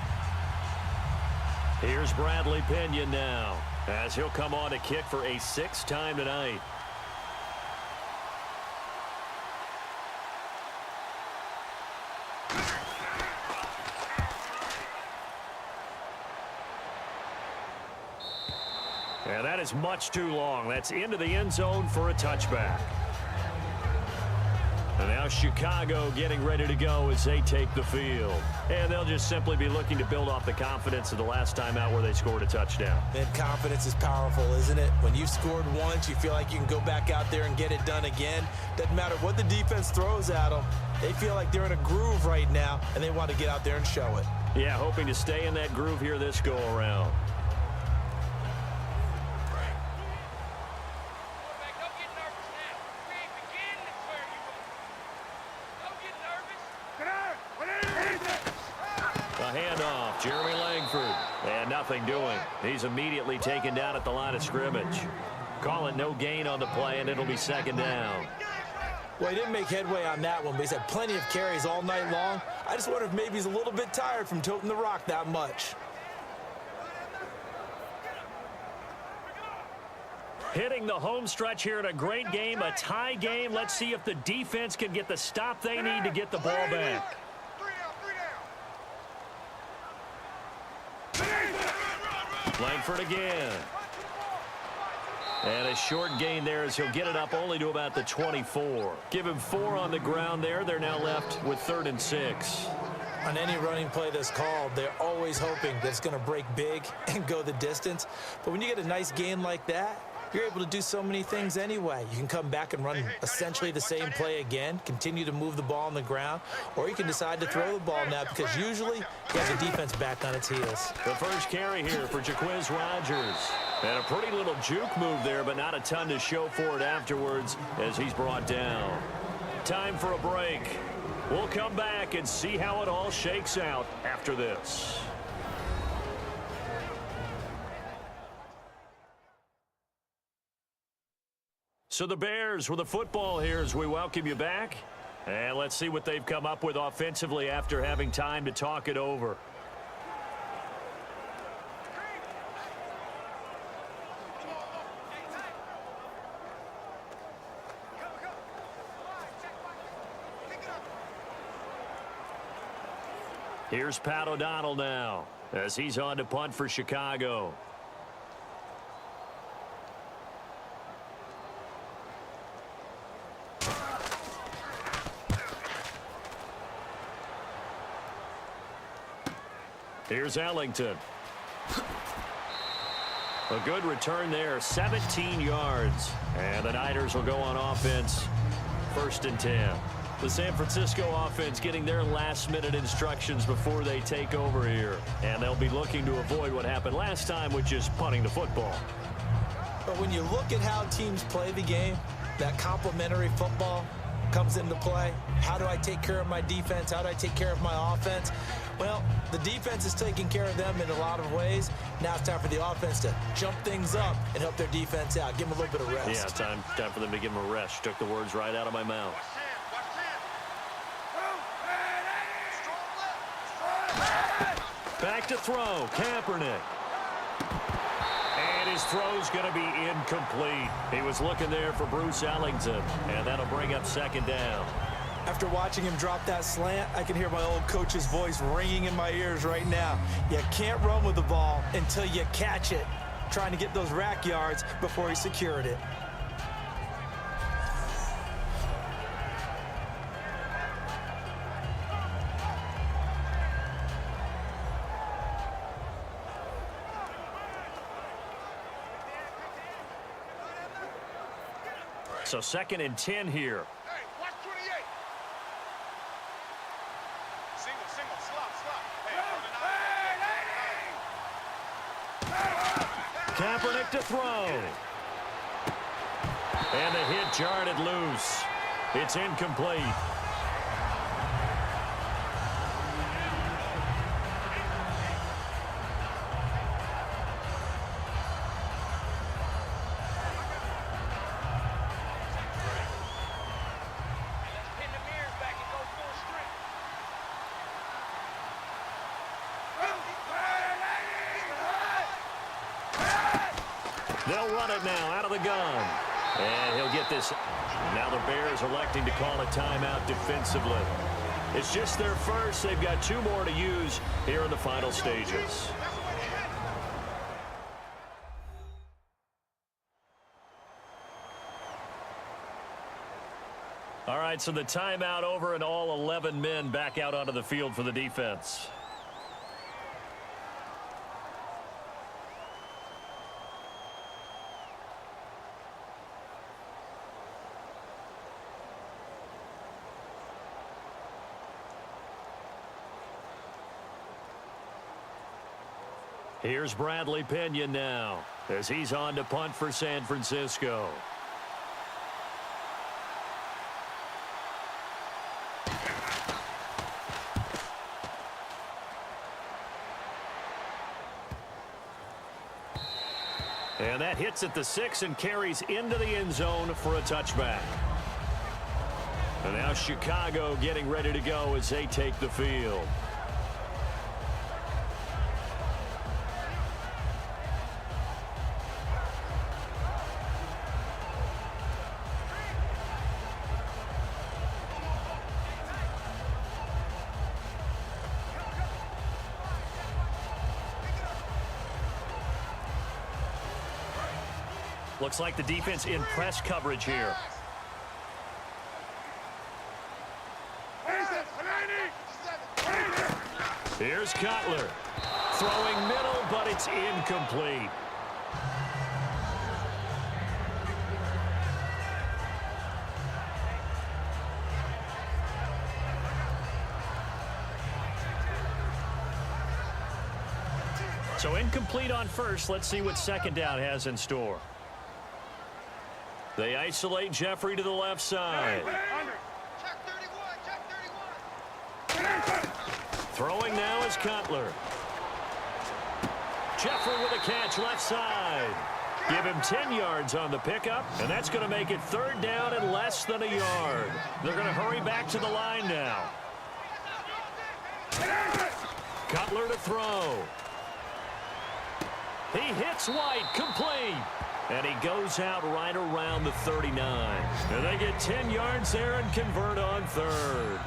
Here's Bradley Pinion now, as he'll come on to kick for a 6th time tonight. And that is much too long. That's into the end zone for a touchback. And now Chicago getting ready to go as they take the field. And they'll just simply be looking to build off the confidence of the last time out where they scored a touchdown. And confidence is powerful, isn't it? When you've scored once, you feel like you can go back out there and get it done again. Doesn't matter what the defense throws at them. They feel like they're in a groove right now, and they want to get out there and show it. Yeah, hoping to stay in that groove here this go-around. Jeremy Langford, and nothing doing. He's immediately taken down at the line of scrimmage. Call it no gain on the play, and it'll be 2nd down. Well, he didn't make headway on that one, but he's had plenty of carries all night long. I just wonder if maybe he's a little bit tired from toting the rock that much. Hitting the home stretch here in a great game, a tie game. Let's see if the defense can get the stop they need to get the ball back. Langford again. And a short gain there as he'll get it up only to about the 24. Give him 4 on the ground there. They're now left with 3rd and 6. On any running play that's called, they're always hoping that it's going to break big and go the distance. But when you get a nice gain like that, you're able to do so many things anyway. You can come back and run essentially the same play again, continue to move the ball on the ground, or you can decide to throw the ball now because usually you have the defense back on its heels. The first carry here for Jaquiz Rogers. And a pretty little juke move there, but not a ton to show for it afterwards as he's brought down. Time for a break. We'll come back and see how it all shakes out after this. So the Bears with the football here as we welcome you back. And let's see what they've come up with offensively after having time to talk it over. Here's Pat O'Donnell now as he's on to punt for Chicago. Here's Ellington. A good return there, 17 yards. And the Niners will go on offense, 1st and 10. The San Francisco offense getting their last-minute instructions before they take over here. And they'll be looking to avoid what happened last time, which is punting the football. But when you look at how teams play the game, that complementary football comes into play. How do I take care of my defense? How do I take care of my offense? Well, the defense is taking care of them in a lot of ways. Now it's time for the offense to jump things up and help their defense out. Give them a little bit of rest. Yeah, time for them to give them a rest. Took the words right out of my mouth. Back to throw, Kaepernick. And his throw's going to be incomplete. He was looking there for Bruce Ellington, and that'll bring up 2nd down. After watching him drop that slant, I can hear my old coach's voice ringing in my ears right now. You can't run with the ball until you catch it. Trying to get those rack yards before he secured it. So 2nd and 10 here. Hey, watch 28. Single, slop. Hey, Kaepernick to throw. And the hit jarred it loose. It's incomplete. They'll run it now out of the gun. And he'll get this. Now the Bears electing to call a timeout defensively. It's just their first. They've got 2 more to use here in the final stages. All right, so the timeout over and all 11 men back out onto the field for the defense. Here's Bradley Pinion now as he's on to punt for San Francisco. And that hits at the 6 and carries into the end zone for a touchback. And now Chicago getting ready to go as they take the field. Looks like the defense in press coverage here. Here's Cutler. Throwing middle, but it's incomplete. So incomplete on first. Let's see what second down has in store. They isolate Jeffrey to the left side. Check 31, check 31. Throwing now is Cutler. Jeffrey with a catch left side. Give him 10 yards on the pickup, and that's going to make it 3rd down and less than a yard. They're going to hurry back to the line now. Cutler to throw. He hits White, complete. And he goes out right around the 39. And they get 10 yards there and convert on 3rd.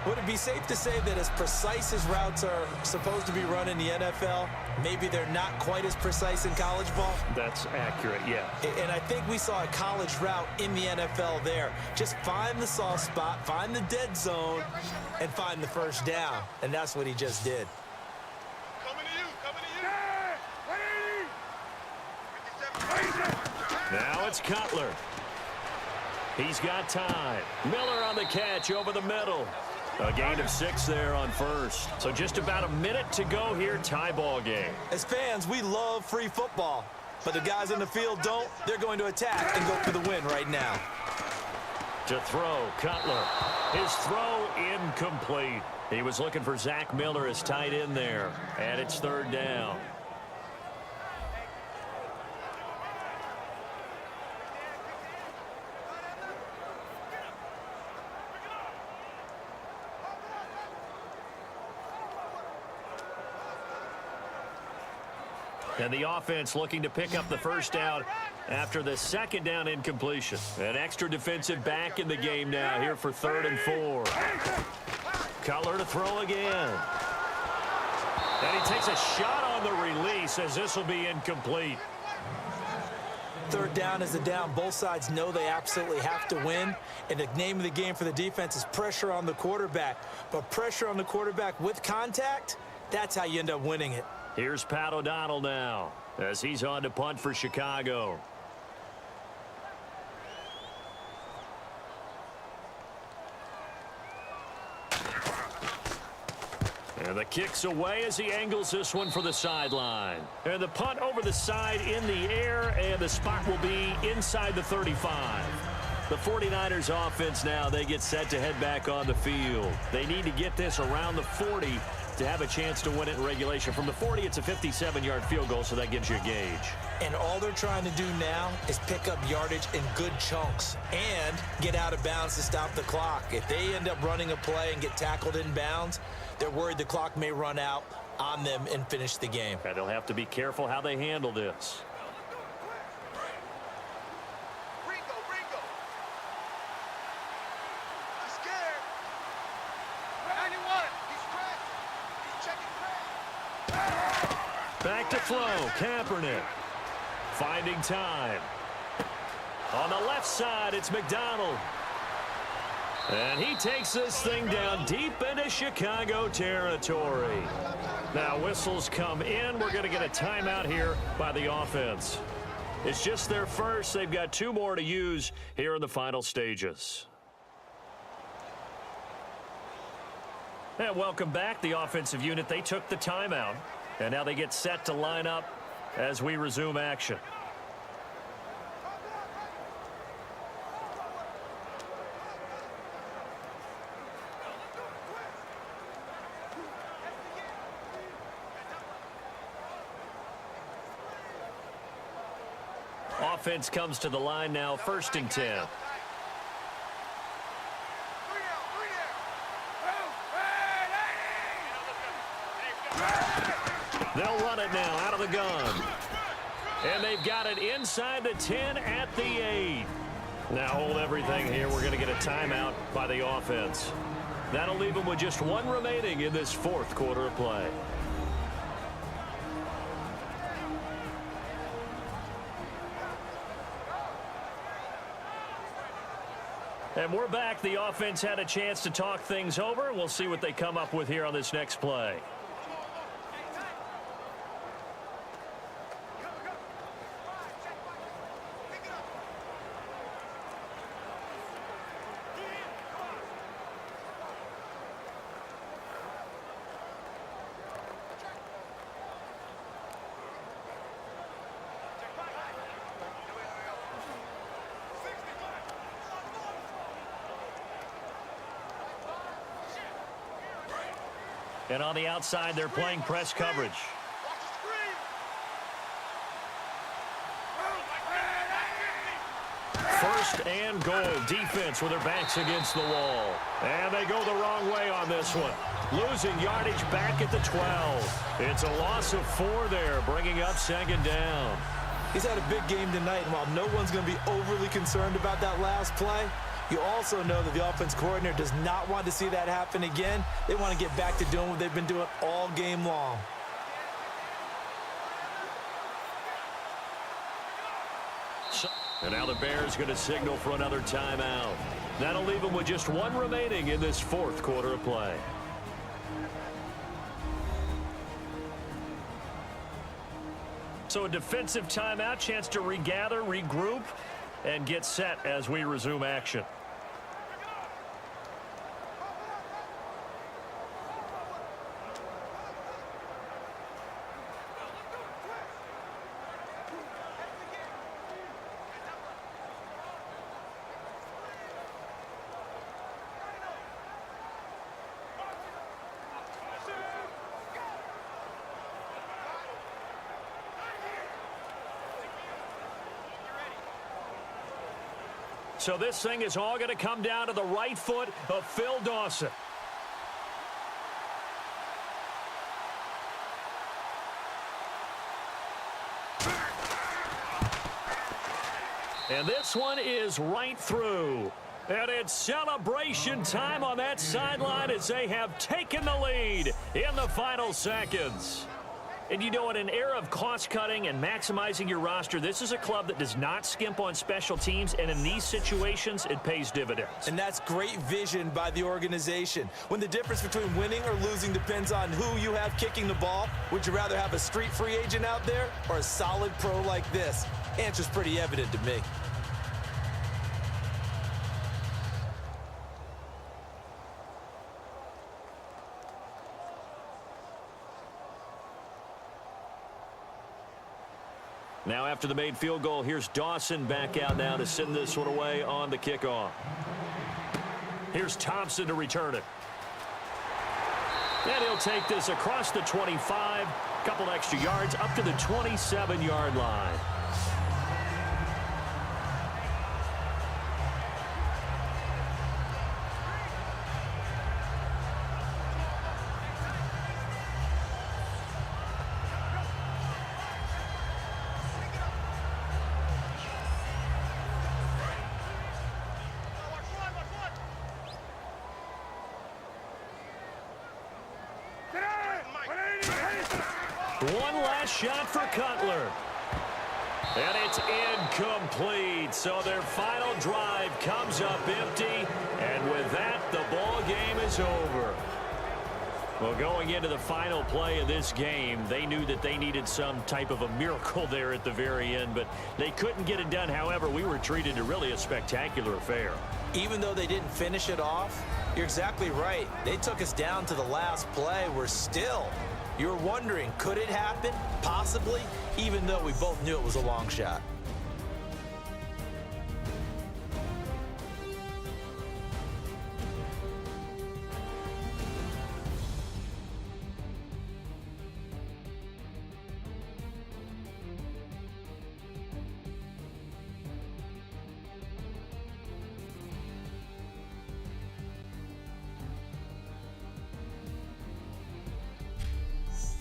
Would it be safe to say that as precise as routes are supposed to be run in the NFL, maybe they're not quite as precise in college ball? That's accurate, yeah. And I think we saw a college route in the NFL there. Just find the soft spot, find the dead zone, and find the 1st down. And that's what he just did. Coming to you, coming to you. Now it's Cutler. He's got time. Miller on the catch over the middle. A gain of 6 there on first. So just about a minute to go here, tie ball game. As fans, we love free football. But the guys in the field don't. They're going to attack and go for the win right now. To throw, Cutler. His throw incomplete. He was looking for Zach Miller as tight end there. And it's 3rd down. And the offense looking to pick up the 1st down after the 2nd down incompletion. An extra defensive back in the game now here for 3rd and 4. Cutler to throw again. And he takes a shot on the release as this will be incomplete. 3rd down is the down. Both sides know they absolutely have to win. And the name of the game for the defense is pressure on the quarterback. But pressure on the quarterback with contact, that's how you end up winning it. Here's Pat O'Donnell now as he's on to punt for Chicago. And the kick's away as he angles this one for the sideline. And the punt over the side in the air, and the spot will be inside the 35. The 49ers offense now, they get set to head back on the field. They need to get this around the 40 to have a chance to win it in regulation. From the 40, it's a 57-yard field goal, so that gives you a gauge. And all they're trying to do now is pick up yardage in good chunks and get out of bounds to stop the clock. If they end up running a play and get tackled in bounds, they're worried the clock may run out on them and finish the game. And they'll have to be careful how they handle this. Back to throw. Kaepernick. Finding time. On the left side, it's McDonald. And he takes this thing down deep into Chicago territory. Now whistles come in. We're going to get a timeout here by the offense. It's just their first. They've got 2 more to use here in the final stages. And welcome back, the offensive unit. They took the timeout, and now they get set to line up as we resume action. Offense comes to the line now, 1st and 10. They'll run it now out of the gun. And they've got it inside the 10 at the 8. Now hold everything here. We're going to get a timeout by the offense. That'll leave them with just 1 remaining in this 4th quarter of play. And we're back. The offense had a chance to talk things over. We'll see what they come up with here on this next play. And on the outside, they're playing press coverage. First and goal. Defense with their backs against the wall. And they go the wrong way on this one. Losing yardage back at the 12. It's a loss of 4 there, bringing up 2nd down. He's had a big game tonight, and while no one's going to be overly concerned about that last play, you also know that the offense coordinator does not want to see that happen again. They want to get back to doing what they've been doing all game long. And now the Bears going to signal for another timeout. That'll leave them with just 1 remaining in this 4th quarter of play. So a defensive timeout, chance to regather, regroup, and get set as we resume action. So this thing is all going to come down to the right foot of Phil Dawson. And this one is right through. And it's celebration time on that sideline as they have taken the lead in the final seconds. And you know, in an era of cost-cutting and maximizing your roster, this is a club that does not skimp on special teams, and in these situations, it pays dividends. And that's great vision by the organization. When the difference between winning or losing depends on who you have kicking the ball, would you rather have a street free agent out there or a solid pro like this? Answer's pretty evident to me. Now after the made field goal, here's Dawson back out now to send this one away on the kickoff. Here's Thompson to return it. And he'll take this across the 25, couple extra yards up to the 27-yard line. One last shot for Cutler. And it's incomplete. So their final drive comes up empty. And with that, the ball game is over. Well, going into the final play of this game, they knew that they needed some type of a miracle there at the very end, but they couldn't get it done. However, we were treated to really a spectacular affair. Even though they didn't finish it off, you're exactly right. They took us down to the last play. You're wondering, could it happen? Possibly, even though we both knew it was a long shot.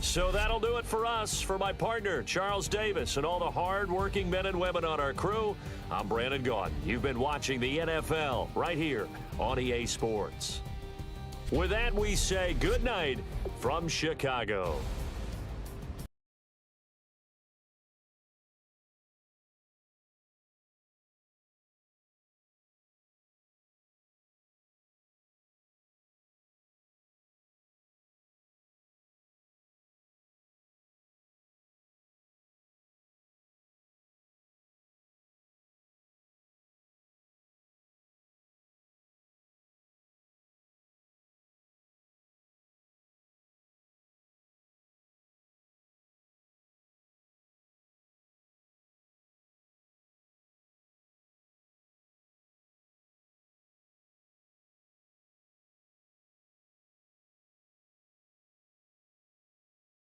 So that'll do it for us. For my partner, Charles Davis, and all the hard-working men and women on our crew, I'm Brandon Gaudin. You've been watching the NFL right here on EA Sports. With that, we say good night from Chicago.